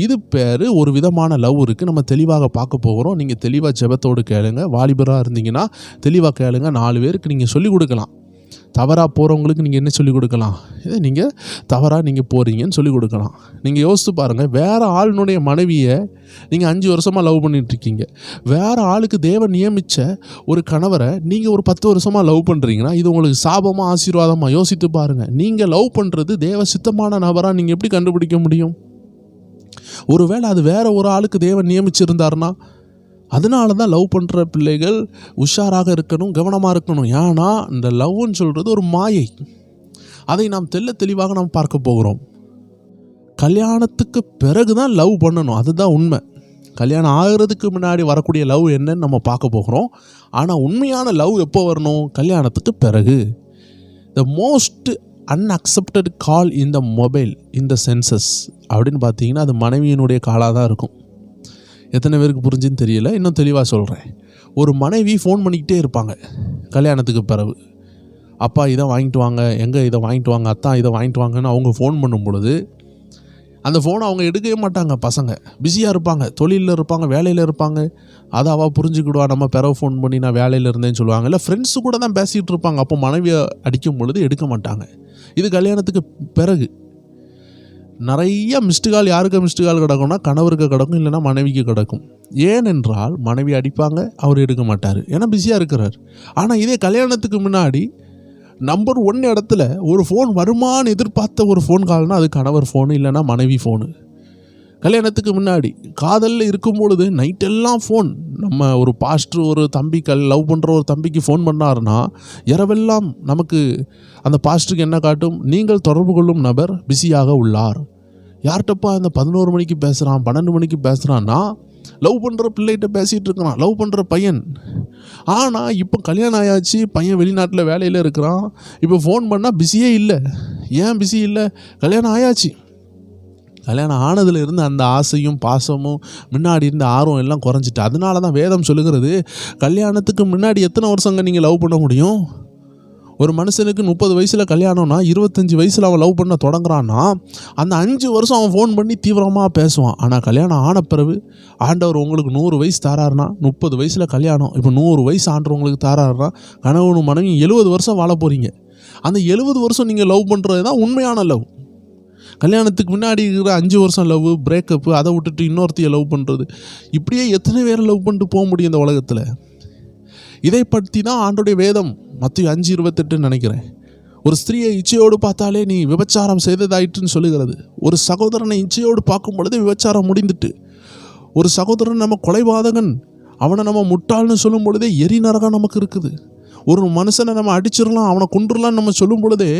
இது பேர் ஒரு விதமான லவ் இருக்குது. நம்ம தெளிவாக பார்க்க போகிறோம். நீங்கள் தெளிவாக ஜெபத்தோடு கேளுங்க. வாலிபராக இருந்தீங்கன்னா தெளிவாக கேளுங்க. 4 பேருக்கு நீங்கள் சொல்லிக் கொடுக்கலாம். தவறாக போகிறவங்களுக்கு நீங்கள் என்ன சொல்லிக் கொடுக்கலாம், இதை நீங்கள் தவறாக நீங்கள் போகிறீங்கன்னு சொல்லிக் கொடுக்கலாம். நீங்கள் யோசித்து பாருங்கள், வேறு ஆளுனுடைய மனைவியை நீங்கள் 5 வருஷமாக லவ் பண்ணிகிட்ருக்கீங்க. வேறு ஆளுக்கு தேவன் நியமித்த ஒரு கணவரை நீங்கள் ஒரு 10 வருஷமாக லவ் பண்ணுறீங்கன்னா இது உங்களுக்கு சாபமாக ஆசீர்வாதமாக? யோசித்து பாருங்கள். நீங்கள் லவ் பண்ணுறது தேவ சித்தமான நபராக நீங்கள் எப்படி கண்டுபிடிக்க முடியும்? ஒருவேளை அது வேறு ஒரு ஆளுக்கு தேவன் நியமிச்சிருந்தாருன்னா, அதனால தான் லவ் பண்ணுற பிள்ளைகள் உஷாராக இருக்கணும், கவனமாக இருக்கணும். ஏன்னா இந்த லவ்னு சொல்கிறது ஒரு மாயை. அதை நாம் தெளிவாக நாம் பார்க்க போகிறோம். கல்யாணத்துக்கு பிறகு தான் லவ் பண்ணணும், அதுதான் உண்மை. கல்யாணம் ஆகிறதுக்கு முன்னாடி வரக்கூடிய லவ் என்னன்னு நம்ம பார்க்க போகிறோம். ஆனால் உண்மையான லவ் எப்போ வரணும்? கல்யாணத்துக்கு பிறகு. The most unaccepted call in the mobile in the census அப்படின்னு பார்த்தீங்கன்னா அது மனைவியினுடைய காலாக தான் இருக்கும். எத்தனை பேருக்கு புரிஞ்சுன்னு தெரியல, இன்னும் தெளிவாக சொல்கிறேன். ஒரு மனைவி ஃபோன் பண்ணிக்கிட்டே இருப்பாங்க கல்யாணத்துக்கு பிறகு. அப்பா இதை வாங்கிட்டு வாங்க, எங்கே இதை வாங்கிட்டு வாங்க, அத்தா இதை வாங்கிட்டு வாங்கன்னு அவங்க ஃபோன் பண்ணும் பொழுது அந்த ஃபோனை அவங்க எடுக்கவே மாட்டாங்க. பசங்க பிஸியாக இருப்பாங்க, தொழிலில் இருப்பாங்க, வேலையில் இருப்பாங்க. அதை அவள் புரிஞ்சுக்கிடுவா, நம்ம பிறகு ஃபோன் பண்ணி நான் வேலையில் இருந்தேன்னு சொல்லுவாங்க. இல்லை ஃப்ரெண்ட்ஸு கூட தான் பேசிகிட்டு இருப்பாங்க. அப்போ மனைவியை அடிக்கும் பொழுது எடுக்க மாட்டாங்க. இது கல்யாணத்துக்கு பிறகு. நிறைய மிஸ்டு கால் யாருக்கு மிஸ்டு கால் கிடக்கும்னா கணவருக்கு கிடக்கும், இல்லைனா மனைவிக்கு கிடக்கும். ஏனென்றால் மனைவி அடிப்பாங்க, அவர் எடுக்க மாட்டார், ஏன்னா பிஸியாக இருக்கிறார். ஆனால் இதே கல்யாணத்துக்கு முன்னாடி நம்பர் 1 இடத்துல ஒரு ஃபோன் வருமானு எதிர்பார்த்த ஒரு ஃபோன் கால்னால் அது கணவர் ஃபோனு, இல்லைனா மனைவி ஃபோனு. கல்யாணத்துக்கு முன்னாடி காதலில் இருக்கும் பொழுது நைட்டெல்லாம் ஃபோன். நம்ம ஒரு பாஸ்டர் ஒரு தம்பி லவ் பண்ணுற ஒரு தம்பிக்கு ஃபோன் பண்ணாருன்னா இரவெல்லாம் நமக்கு அந்த பாஸ்டருக்கு என்ன காட்டும்? நீங்கள் தொடர்பு கொள்ளும் நபர் பிஸியாக உள்ளார். யார்கிட்டப்பா இந்த 11 மணிக்கு பேசுகிறான், 12 மணிக்கு பேசுகிறான்னா லவ் பண்ணுற பிள்ளைகிட்ட பேசிகிட்டு இருக்கிறான், லவ் பண்ணுற பையன். ஆனால் இப்போ கல்யாணம் ஆயாச்சு, பையன் வெளிநாட்டில் வேலையில் இருக்கிறான். இப்போ ஃபோன் பண்ணால் பிஸியே இல்லை. ஏன் பிஸி இல்லை? கல்யாணம் ஆயாச்சு. கல்யாணம் ஆனதில் இருந்து அந்த ஆசையும் பாசமும் முன்னாடி இருந்த ஆர்வம் எல்லாம் குறைஞ்சிட்டு. அதனால தான் வேதம் சொல்லுகிறது, கல்யாணத்துக்கு முன்னாடி எத்தனை வருஷங்க நீங்கள் லவ் பண்ண முடியும்? ஒரு மனுஷனுக்கு 30 வயசில் கல்யாணம்னா 25 வயசில் அவன் லவ் பண்ண தொடங்குறான்னா அந்த 5 வருஷம் அவன் ஃபோன் பண்ணி தீவிரமாக பேசுவான். ஆனால் கல்யாணம் ஆன பிறகு ஆண்டவர் உங்களுக்கு 100 வயசு தாராருனா, 30 வயசில் கல்யாணம், இப்போ 100 வயசு ஆண்டவங்களுக்கு தாராருனா கணவனும் மனைவி 70 வருஷம் வாழ போகிறீங்க. அந்த 70 வருஷம் நீங்கள் லவ் பண்ணுறது தான் உண்மையான லவ். கல்யாணத்துக்கு முன்னாடி இருக்கிற 5 வருஷம் லவ், பிரேக்கப்பு, அதை விட்டுட்டு இன்னொருத்தையை லவ் பண்ணுறது, இப்படியே எத்தனை பேரை லவ் பண்ணிட்டு போக முடியும் இந்த உலகத்தில்? இதை பற்றி தான் ஆண்டோடைய வேதம் மத்தேயு 5:28 நினைக்கிறேன். ஒரு ஸ்திரீயை இச்சையோடு பார்த்தாலே நீ விபச்சாரம் செய்ததாயிற்றுன்னு சொல்லுகிறது. ஒரு சகோதரனை இச்சையோடு பார்க்கும் பொழுது விபச்சாரம் முடிந்துட்டு. ஒரு சகோதரன் நம்ம கொலைபாதகன், அவனை நம்ம முட்டாள்னு சொல்லும் பொழுதே எரி நரகம் நமக்கு இருக்குது. ஒரு மனுஷனை நம்ம அடிச்சிடலாம், அவனை கொன்றுலான்னு நம்ம சொல்லும் பொழுதே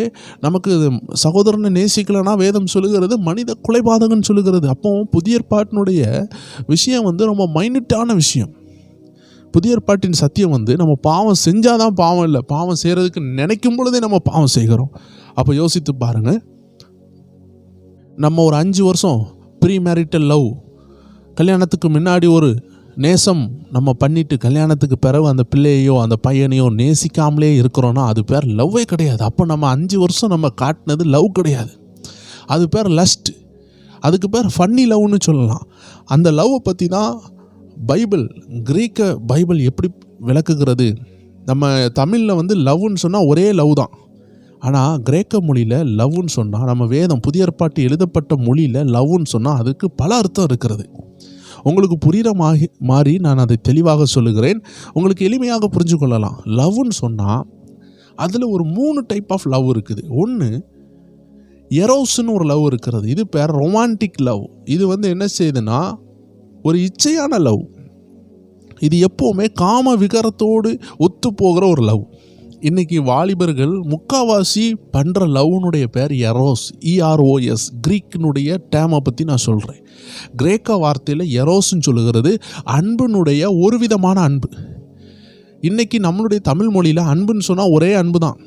நமக்கு சகோதரனை நேசிக்கலைன்னா வேதம் சொல்லுகிறது மனித கொலைபாதகன்னு சொல்லுகிறது. அப்போ புதிய ஏற்பாட்டினுடைய விஷயம் ரொம்ப மைனூட்டான விஷயம். புதிய ஏற்பாட்டின் சத்தியம் நம்ம பாவம் செஞ்சாதான் பாவம் இல்லை, பாவம் செய்கிறதுக்கு நினைக்கும் பொழுதே நம்ம பாவம் செய்கிறோம். அப்போ யோசித்து பாருங்கள், நம்ம ஒரு 5 வருஷம் ப்ரீ மேரிட்டல் லவ், கல்யாணத்துக்கு முன்னாடி ஒரு நேசம் நம்ம பண்ணிட்டு கல்யாணத்துக்கு பிறகு அந்த பிள்ளையோ அந்த பையனையோ நேசிக்காமலே இருக்கிறோன்னா அது பேர் லவ்வே கிடையாது. அப்போ நம்ம 5 வருஷம் நம்ம காட்டினது லவ் கிடையாது, அது பேர் லஸ்ட். அதுக்கு பேர் ஃபன்னி லவ்னு சொல்லலாம். அந்த லவ்வை பற்றி தான் பைபிள், கிரீக்க பைபிள் எப்படி விளக்குகிறது. நம்ம தமிழில் லவ்னு சொன்னால் ஒரே லவ் தான், ஆனால் கிரேக்க மொழியில் லவ்னு சொன்னால், நம்ம வேதம் புதிய ஏற்பாட்டு எழுதப்பட்ட மொழியில் லவ்னு சொன்னால் அதுக்கு பல அர்த்தம் இருக்கிறது. உங்களுக்கு புரிகிற மாதிரி நான் அதை தெளிவாக சொல்லுகிறேன், உங்களுக்கு எளிமையாக புரிஞ்சு கொள்ளலாம். லவ்னு சொன்னால் அதில் ஒரு 3 டைப் ஆஃப் லவ் இருக்குது. ஒன்று எரோஸ்ன்னு ஒரு லவ் இருக்கிறது, இது பேர் ரொமான்டிக் லவ். இது என்ன செய்யுதுன்னா ஒரு இச்சையான லவ். இது எப்போவுமே காம விகாரத்தோடு ஒத்து போகிற ஒரு லவ். இன்றைக்கி வாலிபர்கள் முக்காவாசி பண்ணுற லவ்னுடைய பேர் எரோஸ், EROS. கிரீக்கினுடைய டேமை பற்றி நான் சொல்கிறேன். கிரேக்க வார்த்தையில் எரோஸ்ன்னு சொல்லுகிறது அன்பினுடைய ஒரு விதமான அன்பு. இன்றைக்கி நம்மளுடைய தமிழ் மொழியில் அன்புன்னு சொன்னால் ஒரே அன்பு தான்.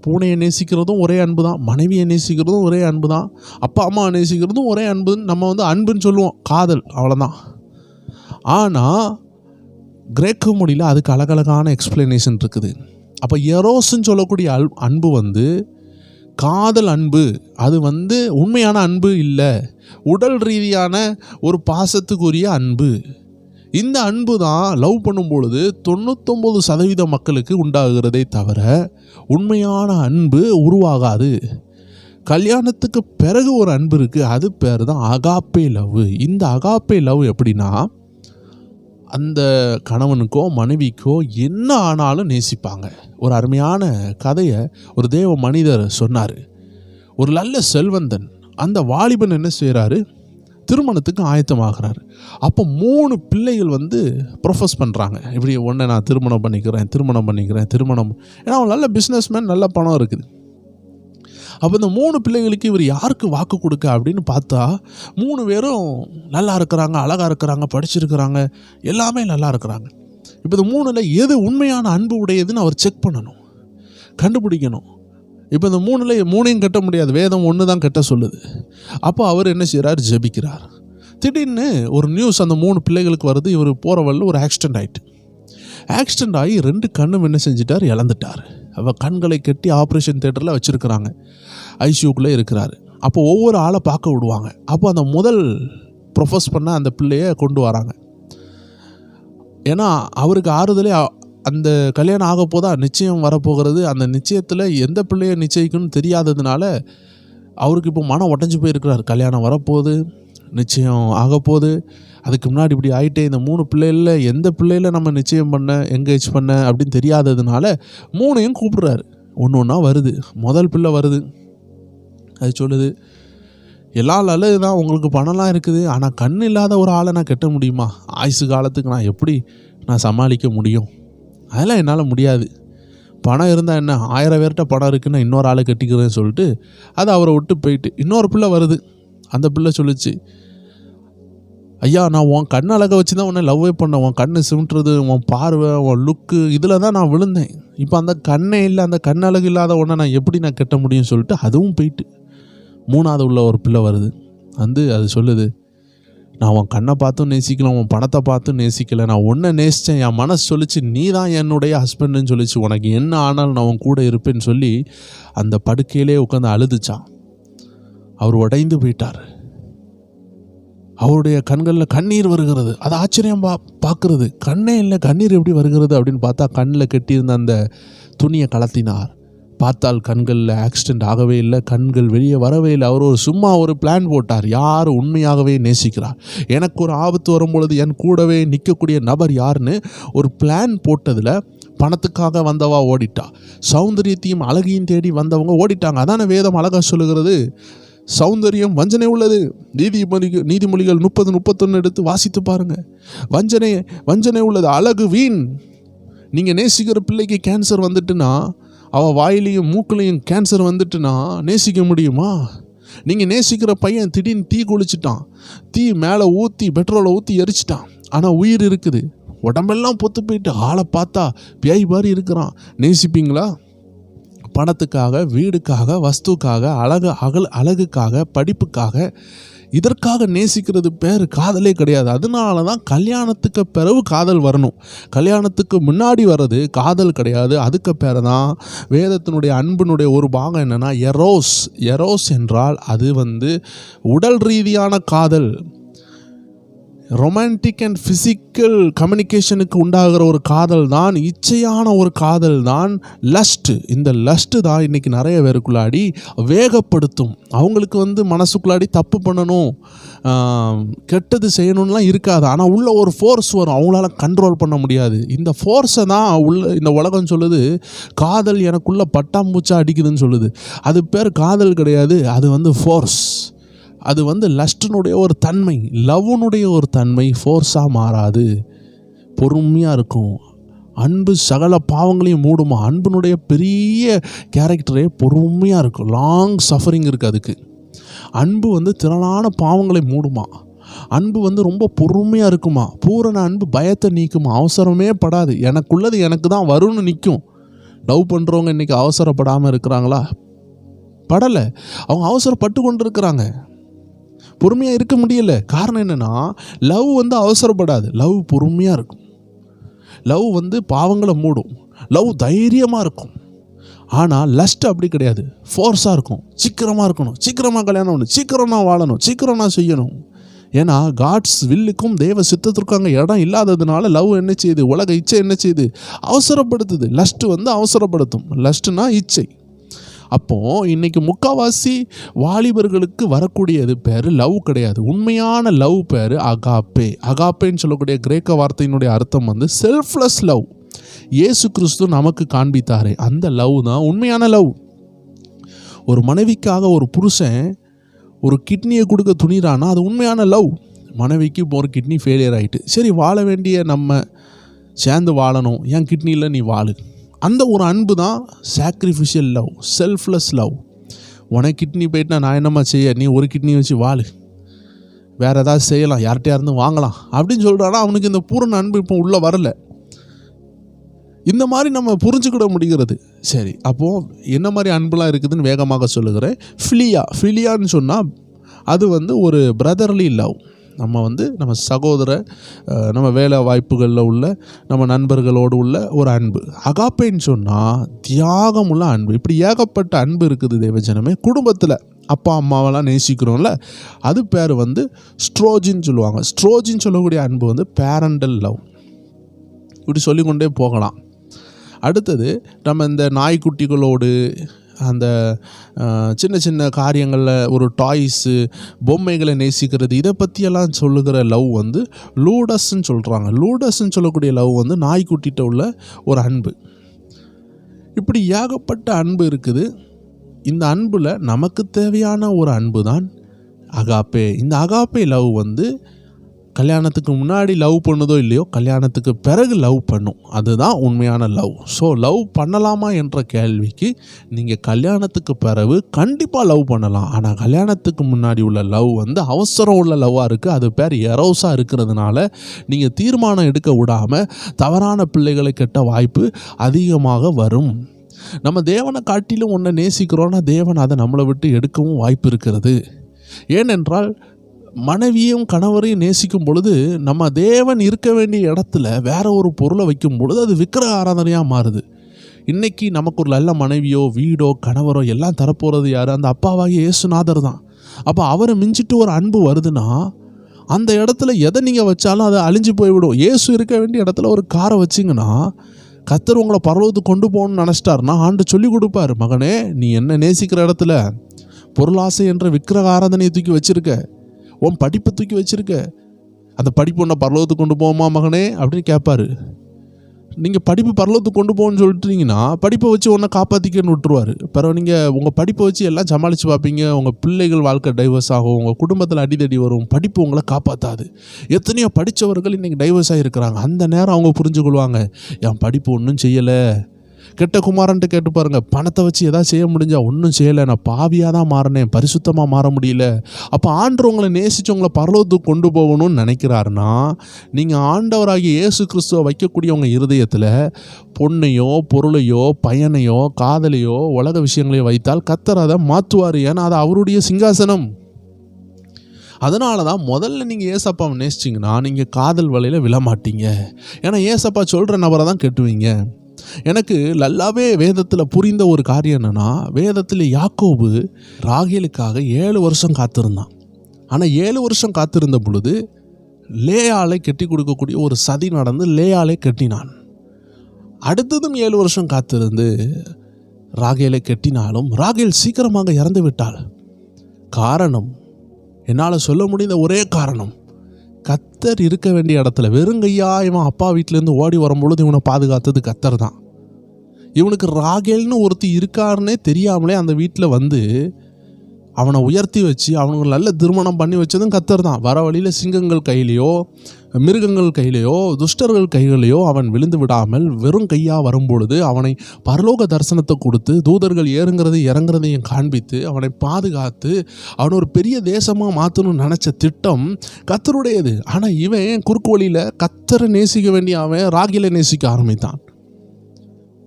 பூனையை நேசிக்கிறதும் ஒரே அன்பு தான், மனைவியை நேசிக்கிறதும் ஒரே அன்பு தான், அப்பா அம்மா நேசிக்கிறதும் ஒரே அன்புன்னு நம்ம அன்புன்னு சொல்லுவோம், காதல், அவ்வளோதான். ஆனால் கிரேக்க மொழியில் அதுக்கு அழகழகான எக்ஸ்பிளனேஷன் இருக்குது. அப்போ எரோஸ்ன்னு சொல்லக்கூடிய அன்பு காதல் அன்பு. அது உண்மையான அன்பு இல்லை, உடல் ரீதியான ஒரு பாசத்துக்குரிய அன்பு. இந்த அன்பு தான் லவ் பண்ணும் பொழுது 99% மக்களுக்கு உண்டாகிறதே தவிர உண்மையான அன்பு உருவாகாது. கல்யாணத்துக்கு பிறகு ஒரு அன்பு இருக்குது, அது பேர் தான் அகாப்பே லவ். இந்த அகாப்பே லவ் எப்படின்னா, அந்த கணவனுக்கோ மனைவிக்கோ என்ன ஆனாலும் நேசிப்பாங்க. ஒரு அருமையான கதையை ஒரு தேவ மனிதர் சொன்னார். ஒரு நல்ல செல்வந்தன், அந்த வாலிபன் என்ன செய்கிறாரு, திருமணத்துக்கு ஆயத்தமாகிறாரு. அப்போ 3 பிள்ளைகள் ப்ரொஃபஸ் பண்ணுறாங்க, இப்படி ஒன்றை நான் திருமணம் பண்ணிக்கிறேன். ஏன்னா அவன் நல்ல பிஸ்னஸ்மேன், நல்ல பணம் இருக்குது. அப்போ இந்த 3 பிள்ளைகளுக்கு இவர் யாருக்கு வாக்கு கொடுக்க அப்படின்னு பார்த்தா 3 பேரும் நல்லா இருக்கிறாங்க, அழகாக இருக்கிறாங்க, படிச்சிருக்கிறாங்க, எல்லாமே நல்லா இருக்கிறாங்க. இப்போ இந்த 3ல் எது உண்மையான அன்பு உடையதுன்னு அவர் செக் பண்ணணும், கண்டுபிடிக்கணும். இப்போ இந்த 3ல் 3ஐயும் கட்ட முடியாது, வேதம் 1 தான் கட்ட சொல்லுது. அப்போ அவர் என்ன செய்கிறார், ஜெபிக்கிறார். திடீர்னு ஒரு நியூஸ் அந்த 3 பிள்ளைகளுக்கு வருது, இவர் போகிற வழியில் ஒரு ஆக்சிடெண்ட் ஆகி 2 கண்ணும் என்ன செஞ்சிட்டார், இழந்துட்டார். அவள் கண்களை கட்டி ஆப்ரேஷன் தியேட்டரில் வச்சுருக்கிறாங்க, ஐசியூக்குள்ளே இருக்கிறாரு. அப்போ ஒவ்வொரு ஆளை பார்க்க விடுவாங்க. அப்போ அந்த முதல் ப்ரொஃபஸ் பண்ண அந்த பிள்ளையை கொண்டு வராங்க. ஏன்னா அவருக்கு ஆறுதலே அந்த கல்யாணம் ஆக போதா, நிச்சயம் வரப்போகிறது. அந்த நிச்சயத்தில் எந்த பிள்ளையை நிச்சயிக்கணும்னு தெரியாததுனால அவருக்கு இப்போ மனம் உடஞ்சி போயிருக்கிறார். கல்யாணம் வரப்போகுது, நிச்சயம் ஆகப்போகுது, அதுக்கு முன்னாடி இப்படி ஆகிட்டே, இந்த 3 பிள்ளைகளில் எந்த பிள்ளையில் நம்ம நிச்சயம் பண்ண, என்கேஜ் பண்ண அப்படின்னு தெரியாததுனால 3ஐயும் கூப்பிடுறாரு. ஒன்று வருது. முதல் பிள்ளை வருது, அது சொல்லுது, எல்லாம் நல்லது தான், உங்களுக்கு பணம்லாம் இருக்குது, ஆனால் கண் இல்லாத ஒரு ஆளை நான் கட்ட முடியுமா? ஆயுசு காலத்துக்கு நான் எப்படி சமாளிக்க முடியும்? அதெல்லாம் என்னால் முடியாது. பணம் இருந்தால் என்ன, 1000 பேர்கிட்ட பணம் இருக்குன்னு இன்னொரு ஆளை கட்டிக்கிறேன்னு சொல்லிட்டு அது அவரை விட்டு போயிட்டு இன்னொரு பிள்ளை வருது. அந்த பிள்ளை சொல்லிச்சு, ஐயா நான் உன் கண் அழகை வச்சு தான் உன்னை லவ்வே பண்ணேன், உன் கண்ணு சிமிட்டுறது, உன் பார்வை, உன் லுக்கு, இதில் தான் நான் விழுந்தேன். இப்போ அந்த கண்ணே இல்லை, அந்த கண் அழகு இல்லாத உன்னை நான் எப்படி நான் கட்ட முடியும்னு சொல்லிட்டு அதுவும் போயிட்டு 3ஆவது உள்ள ஒரு பிள்ளை வருது. அது சொல்லுது, நான் உன் கண்ணை பார்த்தும் நேசிக்கல, உன் பணத்தை பார்த்தும் நேசிக்கலை, நான் ஒன்றை நேசித்தேன், என் மனசு சொல்லிச்சு நீ தான் என்னுடைய ஹஸ்பண்டுன்னு சொல்லிச்சு, உனக்கு என்ன ஆனாலும் நான் உன் கூட இருப்பேன்னு சொல்லி அந்த படுக்கையிலே உட்காந்து அழுதுச்சான். அவர் உடைந்து போயிட்டார். அவருடைய கண்களில் கண்ணீர் வருகிறது. அது ஆச்சரியம் பார்க்குறது. கண்ணே இல்லை, கண்ணீர் எப்படி வருகிறது அப்படின்னு பார்த்தா கண்ணில் கட்டியிருந்த அந்த துணியை கலத்தினார். பார்த்தால் கண்களில் ஆக்சிடெண்ட் ஆகவே இல்லை, கண்கள் வெளியே வரவே இல்லை. அவர் சும்மா ஒரு பிளான் போட்டார். யார் உண்மையாகவே நேசிக்கிறார், எனக்கு ஒரு ஆபத்து வரும்பொழுது என் கூடவே நிற்கக்கூடிய நபர் யாருன்னு ஒரு பிளான் போட்டதில் பணத்துக்காக வந்தவா ஓடிட்டா, சௌந்தரியத்தையும் அழகையும் தேடி வந்தவங்க ஓடிட்டாங்க. அதான வேதம் அழகாக சொல்லுகிறது, சௌந்தரியம் வஞ்சனை உள்ளது. நீதிமொழிகள் 30-31 எடுத்து வாசித்து பாருங்க. வஞ்சனை உள்ளது, அழகு வீண். நீங்கள் நேசிக்கிற பிள்ளைக்கு கேன்சர் வந்துட்டுன்னா, அவள் வாயிலையும் மூக்குலையும் கேன்சர் வந்துட்டுன்னா நேசிக்க முடியுமா? நீங்கள் நேசிக்கிற பையன் திடீர்னு தீ குளிச்சிட்டான், தீ மேலே ஊற்றி பெட்ரோலை ஊற்றி எரிச்சிட்டான், ஆனால் உயிர் இருக்குது, உடம்பெல்லாம் பொத்து போயிட்டு ஆளை பார்த்தா பேய் மாதிரி இருக்கிறான், நேசிப்பீங்களா? பணத்துக்காக, வீடுக்காக, வஸ்துக்காக, அழகுக்காக, படிப்புக்காக, இதற்காக நேசிக்கிறது பேர் காதலே கிடையாது. அதனால தான் கல்யாணத்துக்கு பிறகு காதல் வரணும். கல்யாணத்துக்கு முன்னாடி வர்றது காதல் கிடையாது. அதுக்கு பேர் தான் வேதத்தினுடைய அன்பினுடைய ஒரு பாகம் என்னென்னா எரோஸ். எரோஸ் என்றால் அது உடல் ரீதியான காதல். ரொமான்டிக் அண்ட் ஃபிசிக்கல் கம்யூனிகேஷனுக்கு உண்டாகிற ஒரு காதல் தான், இச்சையான ஒரு காதல் தான் லஸ்ட்டு. இந்த லஸ்ட்டு தான் இன்றைக்கி நிறைய பேருக்குள்ளாடி வேகப்படுத்தும். அவங்களுக்கு மனசுக்குள்ளாடி தப்பு பண்ணணும், கெட்டது செய்யணும்லாம் இருக்காது. ஆனால் உள்ள ஒரு ஃபோர்ஸ் வரும், அவங்களால கண்ட்ரோல் பண்ண முடியாது. இந்த ஃபோர்ஸை தான் இந்த உலகம் சொல்லுது காதல் எனக்குள்ளே பட்டாம்பூச்சா அடிக்குதுன்னு சொல்லுது. அது பேர் காதல் கிடையாது, அது ஃபோர்ஸ். அது லஸ்டினுடைய ஒரு தன்மை, லவ்னுடைய ஒரு தன்மை. ஃபோர்ஸாக மாறாது, பொறுமையாக இருக்கும். அன்பு சகல பாவங்களையும் மூடுமா. அன்பினுடைய பெரிய கேரக்டரே பொறுமையாக இருக்கும், லாங் சஃபரிங் இருக்குது அதுக்கு. அன்பு திரளான பாவங்களை மூடுமா. அன்பு ரொம்ப பொறுமையாக இருக்குமா. பூரண அன்பு பயத்தை நீக்குமா. அவசரமே படாது, எனக்குள்ளது எனக்கு தான் வரும்னு நிற்கும். லவ் பண்ணுறவங்க இன்றைக்கி அவசரப்படாமல் இருக்கிறாங்களா? படலை, அவங்க அவசரப்பட்டு கொண்டு இருக்கிறாங்க, பொறுமையாக இருக்க முடியல. காரணம் என்னென்னா லவ் அவசரப்படாது, லவ் பொறுமையாக இருக்கும். லவ் பாவங்களை மூடும், லவ் தைரியமாக இருக்கும். ஆனால் லஸ்ட் அப்படி கிடையாது, ஃபோர்ஸாக இருக்கும். சீக்கிரமாக இருக்கணும், சீக்கிரமாக கல்யாணம் பண்ணணும், சீக்கிரம் நான் வாழணும், சீக்கிரம் நான் செய்யணும். ஏன்னா காட்ஸ் வில்லுக்கும் தேவ சித்தத்திற்கும் அங்கே இடம் இல்லாததுனால லவ் என்ன செய்யுது, உலக இச்சை என்ன செய்யுது, அவசரப்படுத்துது. லஸ்ட்டு அவசரப்படுத்தும். லஸ்ட்டுனா இச்சை. அப்போது இன்றைக்கி முக்கால்வாசி வாலிபர்களுக்கு வரக்கூடியது பேர் லவ் கிடையாது. உண்மையான லவ் பேர் அகாப்பே. அகாப்பேன்னு சொல்லக்கூடிய கிரேக்க வார்த்தையினுடைய அர்த்தம் செல்ஃப்லெஸ் லவ். இயேசு கிறிஸ்து நமக்கு காண்பித்தாரே அந்த லவ் தான் உண்மையான லவ். ஒரு மனைவிக்காக ஒரு புருஷன் ஒரு கிட்னியை கொடுக்க துணிறானா அது உண்மையான லவ். மனைவிக்கு ஒரு கிட்னி ஃபெயிலியர் ஆகிட்டு, சரி வாழ வேண்டிய நம்ம சேர்ந்து வாழணும், என் கிட்னியில் நீ வாழு. அந்த ஒரு அன்பு தான் சாக்ரிஃபிஷியல் லவ், செல்ஃப்லெஸ் லவ். உனக்கு கிட்னி போயிட்டுனா நான் என்னம்மா செய்ய, நீ ஒரு கிட்னி வச்சு வாழு, வேறு ஏதாவது செய்யலாம், யார்கிட்டையா இருந்து வாங்கலாம் அப்படின்னு சொல்கிறானா அவனுக்கு இந்த பூரண அன்பு இப்போ உள்ளே வரல. இந்த மாதிரி நம்ம புரிஞ்சுக்கிட முடிகிறது. சரி, அப்போது என்ன மாதிரி அன்புலாம் இருக்குதுன்னு வேகமாக சொல்லுகிறேன். ஃபிலியான்னு சொன்னால் அது ஒரு பிரதர்லி லவ். நம்ம சகோதர, நம்ம வேலை வாய்ப்புகளில் உள்ள நம்ம நண்பர்களோடு உள்ள ஒரு அன்பு. அகாப்பேன்னு சொன்னால் தியாகம் உள்ள அன்பு. இப்படி ஏகப்பட்ட அன்பு இருக்குது தேவஜனமே. குடும்பத்தில் அப்பா அம்மாவெல்லாம் நேசிக்கிறோம்ல, அது பேர் ஸ்ட்ரோஜின்னு சொல்லுவாங்க. ஸ்ட்ரோஜின்னு சொல்லக்கூடிய அன்பு பேரண்டல் லவ். இப்படி சொல்லிக்கொண்டே போகலாம். அடுத்தது நம்ம இந்த நாய்க்குட்டிகளோடு அந்த சின்ன சின்ன காரியங்களில் ஒரு டாய்ஸு பொம்மைகளை நேசிக்கிறது, இதை பற்றியெல்லாம் சொல்லுகிற லவ் லூடஸ்ன்னு சொல்கிறாங்க. லூடஸ்ன்னு சொல்லக்கூடிய லவ் நாய்க்குட்டிகிட்ட உள்ள ஒரு அன்பு. இப்படி ஏகப்பட்ட அன்பு இருக்குது. இந்த அன்பில் நமக்கு தேவையான ஒரு அன்பு தான் அகாப்பே. இந்த அகாப்பே லவ் கல்யாணத்துக்கு முன்னாடி லவ் பண்ணுதோ இல்லையோ, கல்யாணத்துக்கு பிறகு லவ் பண்ணும். அதுதான் உண்மையான லவ். ஸோ லவ் பண்ணலாமா என்ற கேள்விக்கு நீங்கள் கல்யாணத்துக்கு பிறகு கண்டிப்பாக லவ் பண்ணலாம். ஆனால் கல்யாணத்துக்கு முன்னாடி உள்ள லவ் அவசரம் உள்ள லவ்வாக இருக்குது. அது பேர் எரோஸாக இருக்கிறதுனால நீங்கள் தீர்மானம் எடுக்க விடாமல் தவறான பிள்ளைகளை கெட்ட வாய்ப்பு அதிகமாக வரும். நம்ம தேவனை காட்டிலும் ஒன்றை நேசிக்கிறோன்னா தேவன் அதை நம்மளை விட்டு எடுக்கவும் வாய்ப்பு இருக்கிறது. ஏனென்றால் மனைவியும் கணவரையும் நேசிக்கும் பொழுது நம்ம தேவன் இருக்க வேண்டிய இடத்துல வேற ஒரு பொருளை வைக்கும் பொழுது அது விக்கிரக ஆராதனையாக மாறுது. இன்றைக்கி நமக்கு ஒரு நல்ல மனைவியோ வீடோ கணவரோ எல்லாம் தரப்போகிறது யார்? அந்த அப்பாவாகிய இயேசுநாதர் தான். அப்போ அவரை மிஞ்சிட்டு ஒரு அன்பு வருதுன்னா அந்த இடத்துல எதை நீங்கள் வச்சாலும் அதை அழிஞ்சு போய்விடும். இயேசு இருக்க வேண்டிய இடத்துல ஒரு காரை வச்சிங்கன்னா கர்த்தர் உங்களை பரலோகத்துக்கு கொண்டு போகணும்னு நினச்சிட்டாருன்னா ஆண்டு சொல்லி கொடுப்பாரு, மகனே நீ என்ன நேசிக்கிற இடத்துல பொருளாசை என்ற விக்கிரக ஆராதனையை தூக்கி வச்சிருக்க, உன் படிப்பை தூக்கி வச்சிருக்க, அந்த படிப்பு ஒன்றை பரலோகத்துக்கு கொண்டு போமா மகனே அப்படின்னு கேட்பாரு. நீங்கள் படிப்பு பரலோகத்துக்கு கொண்டு போகணும்னு சொல்லிட்டீங்கன்னா படிப்பை வச்சு ஒன்றை காப்பாற்றிக்கன்னு விட்டுருவார். பிறகு நீங்கள் உங்கள் படிப்பை வச்சு எல்லாம் சமாளித்து பார்ப்பீங்க. உங்கள் பிள்ளைகள் வாழ்க்கை டைவர்ஸ் ஆகும், உங்கள் குடும்பத்தில் அடிதடி வரும். படிப்பு உங்களை காப்பாற்றாது. எத்தனையோ படித்தவர்கள் இன்றைக்கி டைவர்ஸ் ஆகிருக்கிறாங்க. அந்த நேரம் அவங்க புரிஞ்சுக்கொள்வாங்க, என் படிப்பு ஒன்றும் செய்யலை. கெட்ட குமாரன்ட்டு கேட்டு பாருங்கள், பணத்தை வச்சு எதாவது செய்ய முடிஞ்சா ஒன்றும் செய்யலை, நான் பாவியாக தான் மாறினேன், பரிசுத்தமாக மாற முடியல. அப்போ ஆண்டவர் உங்களை நேசித்து உங்களை பரலோகத்துக்கு கொண்டு போகணும்னு நினைக்கிறாருன்னா, நீங்கள் ஆண்டவராகிய இயேசு கிறிஸ்துவை வைக்கக்கூடிய உங்கள் இருதயத்தில் பொண்ணையோ பொருளையோ பையனையோ காதலையோ உலக விஷயங்களையோ வைத்தால் கர்த்தர் அதை மாற்றுவார். ஏன்னா அது அவருடைய சிங்காசனம். அதனால தான் முதல்ல நீங்கள் ஏசப்பாவை நேசிச்சிங்கன்னா நீங்கள் காதல் வலையில் விழமாட்டீங்க. ஏன்னா ஏசப்பா சொல்கிற நபரை தான் கெட்டுவீங்க. எனக்கு நல்லாவே வேதத்தில் புரிந்த ஒரு காரியம் என்னென்னா, வேதத்தில் யாக்கோபு ராகேலுக்காக 7 வருஷம் காத்திருந்தான். ஆனால் 7 வருஷம் காத்திருந்த பொழுது லேயாளை கெட்டி கொடுக்கக்கூடிய ஒரு சதி நடந்து லேயாளை கெட்டினான். அடுத்ததும் 7 வருஷம் காத்திருந்து ராகேலை கெட்டினாலும் ராகேல் சீக்கிரமாக இறந்து விட்டாள். காரணம், என்னால் சொல்ல முடிந்த ஒரே காரணம், கர்த்தர் இருக்க வேண்டிய இடத்துல வெறுங்கையா இவன் அப்பா வீட்டிலேருந்து ஓடி வரும்பொழுது இவனை பாதுகாத்தது கர்த்தர் தான். இவனுக்கு ராகேல்னு ஒருத்தி இருக்காருன்னே தெரியாமலே அந்த வீட்டில் வந்து அவனை உயர்த்தி வச்சு அவனுக்கு நல்ல திருமணம் பண்ணி வச்சதும் கர்த்தர் தான். வர வழியில் சிங்கங்கள் கையிலையோ மிருகங்கள் கையிலையோ துஷ்டர்கள் கைகளிலையோ அவன் விழுந்து விடாமல் வெறும் கையாக வரும்பொழுது அவனை பரலோக தரிசனத்தை கொடுத்து தூதர்கள் ஏறுங்கிறது இறங்குறதையும் காண்பித்து அவனை பாதுகாத்து அவனை ஒரு பெரிய தேசமாக மாற்றணும்னு நினச்ச திட்டம் கர்த்தருடையது. ஆனால் இவன் குறுக்கு வழியில் கர்த்தரை நேசிக்க வேண்டிய அவன் ராகேலை நேசிக்க ஆரம்பித்தான்.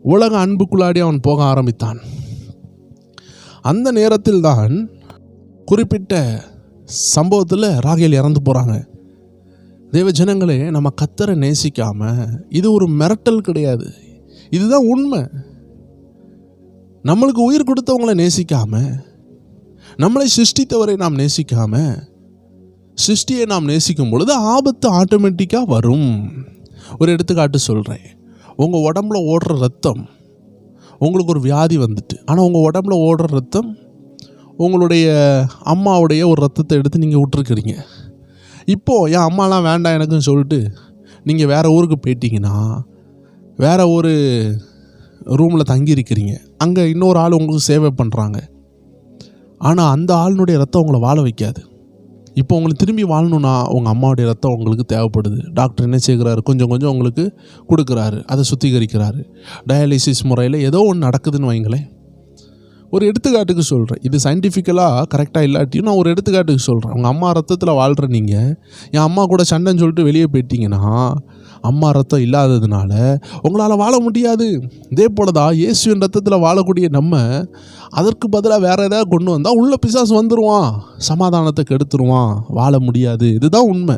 உலக அன்புக்குள்ளாடி அவன் போக ஆரம்பித்தான். அந்த நேரத்தில் தான் குறிப்பிட்ட சம்பவத்தில் ராகேல் இறந்து போகிறாங்க. தேவ ஜனங்களே, நம்ம கர்த்தரை நேசிக்காம, இது ஒரு மிரட்டல் கிடையாது, இதுதான் உண்மை. நம்மளுக்கு உயிர் கொடுத்தவங்களை நேசிக்காம, நம்மளை சிருஷ்டித்தவரை நாம் நேசிக்காம, சிருஷ்டியை நாம் நேசிக்கும் பொழுது ஆபத்து ஆட்டோமேட்டிக்காக வரும். ஒரு எடுத்துக்காட்டு சொல்கிறேன். உங்கள் உடம்புல ஓடுற ரத்தம், உங்களுக்கு ஒரு வியாதி வந்துட்டு, ஆனால் உங்கள் உடம்புல ஓடுற ரத்தம் உங்களுடைய அம்மாவுடைய ஒரு ரத்தத்தை எடுத்து நீங்கள் விட்டுருக்கிறீங்க. இப்போது என் அம்மாலாம் வேண்டாம் எனக்குன்னு சொல்லிட்டு நீங்கள் வேறு ஊருக்கு போயிட்டீங்கன்னா, வேறு ஒரு ரூமில் தங்கியிருக்கிறீங்க. அங்கே இன்னொரு ஆள் உங்களுக்கு சேவை பண்ணுறாங்க. ஆனால் அந்த ஆளுனுடைய ரத்தம் உங்களை வாழ வைக்காது. இப்போ உங்களுக்கு திரும்பி வாழணுன்னா உங்கள் அம்மாவுடைய ரத்தம் உங்களுக்கு தேவைப்படுது. டாக்டர் என்ன செய்கிறாரு, கொஞ்சம் கொஞ்சம் உங்களுக்கு கொடுக்குறாரு, அதை சுத்திகரிக்கிறாரு. டயாலிசிஸ் முறையில் ஏதோ ஒன்று நடக்குதுன்னு வைங்களேன். ஒரு எடுத்துக்காட்டுக்கு சொல்கிறேன், இது சயின்டிஃபிக்கலாக கரெக்டாக இல்லாட்டியும் நான் ஒரு எடுத்துக்காட்டுக்கு சொல்கிறேன். உங்கள் அம்மா ரத்தத்தில் வாழ்கிற நீங்கள் என் அம்மா கூட சண்டைன்னு சொல்லிட்டு வெளியே போயிட்டீங்கன்னா, அம்மா ரத்தம் இல்லாததுனால உங்களால் வாழ முடியாது. இதே போல தான் இயேசுவின் ரத்தத்தில் வாழக்கூடிய நம்ம அதற்கு பதிலாக வேறு ஏதாவது கொண்டு வந்தால் உள்ள பிசாசு வந்துடுவான், சமாதானத்தை கெடுத்துருவான், வாழ முடியாது. இதுதான் உண்மை.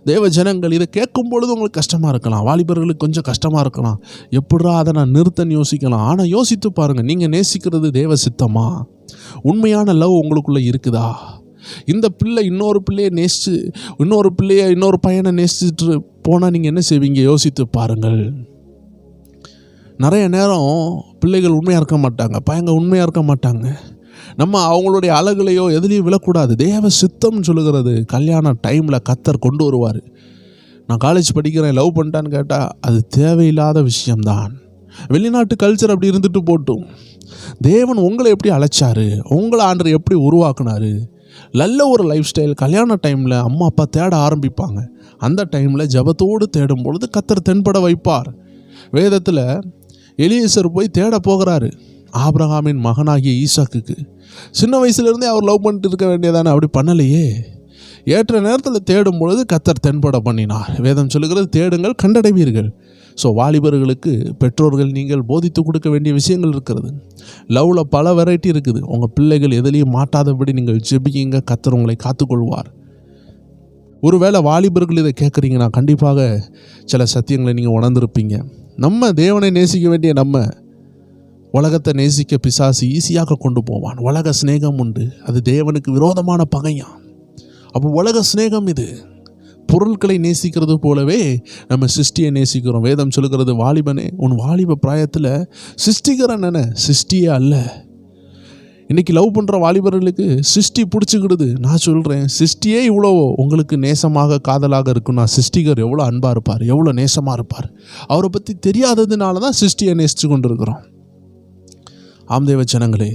தேவ ஜனங்கள், இதை கேட்கும் பொழுது உங்களுக்கு கஷ்டமாக இருக்கலாம், வாலிபர்களுக்கு கொஞ்சம் கஷ்டமாக இருக்கலாம். எப்படா அதை நான் நிறுத்தன்னு யோசிக்கலாம். ஆனால் யோசித்து பாருங்கள், நீங்கள் நேசிக்கிறது தேவ சித்தமா? உண்மையான லவ் உங்களுக்குள்ளே இருக்குதா? இந்த பிள்ளை இன்னொரு பிள்ளையை நேசித்து இன்னொரு பையனை நேசிச்சுட்டு போனால் நீங்கள் என்ன செய்வீங்க? யோசித்து பாருங்கள். நிறைய நேரம் பிள்ளைகள் உண்மையாக இருக்க மாட்டாங்க, பையங்க உண்மையாக இருக்க மாட்டாங்க. நம்ம அவங்களுடைய அழகுலையோ எதுலேயும் விழக்கூடாது. தேவ சித்தம்னு சொல்லுகிறது கல்யாண டைமில் கர்த்தர் கொண்டு வருவார். நான் காலேஜ் படிக்கிறேன், லவ் பண்ணிட்டான்னு கேட்டால் அது தேவையில்லாத விஷயம்தான். வெளிநாட்டு கல்ச்சர் அப்படி இருந்துட்டு போட்டும். தேவன் உங்களை எப்படி அழைச்சாரு, உங்களை ஆண்டவர் எப்படி உருவாக்குனாரு, நல்ல ஒரு லைஃப் ஸ்டைல். கல்யாண டைமில் அம்மா அப்பா தேட ஆரம்பிப்பாங்க. அந்த டைமில் ஜபத்தோடு தேடும் பொழுது கர்த்தர் தென்பட வைப்பார். வேதத்தில் எலியேசர் போய் தேட போகிறாரு ஆபிரகாமின் மகனாகிய ஈசாக்குக்கு. சின்ன வயசுலேருந்தே அவர் லவ் பண்ணிட்டு இருக்க வேண்டியதானே, அப்படி பண்ணலையே. ஏற்ற நேரத்தில் தேடும் பொழுது கர்த்தர் தென்பட பண்ணினார். வேதம் சொல்லுகிறது, தேடுங்கள் கண்டடைவீர்கள். ஸோ வாலிபர்களுக்கு பெற்றோர்கள் நீங்கள் போதித்து கொடுக்க வேண்டிய விஷயங்கள் இருக்கிறது. லவ்வில் பல வெரைட்டி இருக்குது. உங்கள் பிள்ளைகள் எதுலேயும் மாட்டாதபடி நீங்கள் ஜெபிங்க, கர்த்தர் உங்களை காத்துக்கொள்வார். ஒருவேளை வாலிபர்கள் இதை கேட்குறீங்கன்னா கண்டிப்பாக சில சத்தியங்களை நீங்கள் உணர்ந்திருப்பீங்க. நம்ம தேவனை நேசிக்க வேண்டிய நம்ம உலகத்தை நேசிக்க பிசாசு ஈஸியாக கொண்டு போவான். உலக சிநேகம் உண்டு, அது தேவனுக்கு விரோதமான பகையான். அப்போ உலக சிநேகம் இது. பொருட்களை நேசிக்கிறது போலவே நம்ம சிருஷ்டியை நேசிக்கிறோம். வேதம் சொல்லுகிறது, வாலிபனே உன் வாலிப பிராயத்தில் சிருஷ்டிக்கிறேன், சிருஷ்டியே அல்ல. இன்றைக்கி லவ் பண்ணுற வாலிபர்களுக்கு சிருஷ்டி பிடிச்சிக்கிடுது. நான் சொல்கிறேன், சிருஷ்டியே இவ்வளோ உங்களுக்கு நேசமாக காதலாக இருக்குன்னா சிருஷ்டிகர் எவ்வளோ அன்பாக இருப்பார், எவ்வளோ நேசமாக இருப்பார். அவரை பற்றி தெரியாததுனால தான் சிருஷ்டியை நேசித்து கொண்டு இருக்கிறோம். ஆம்தேவ ஜனங்களே,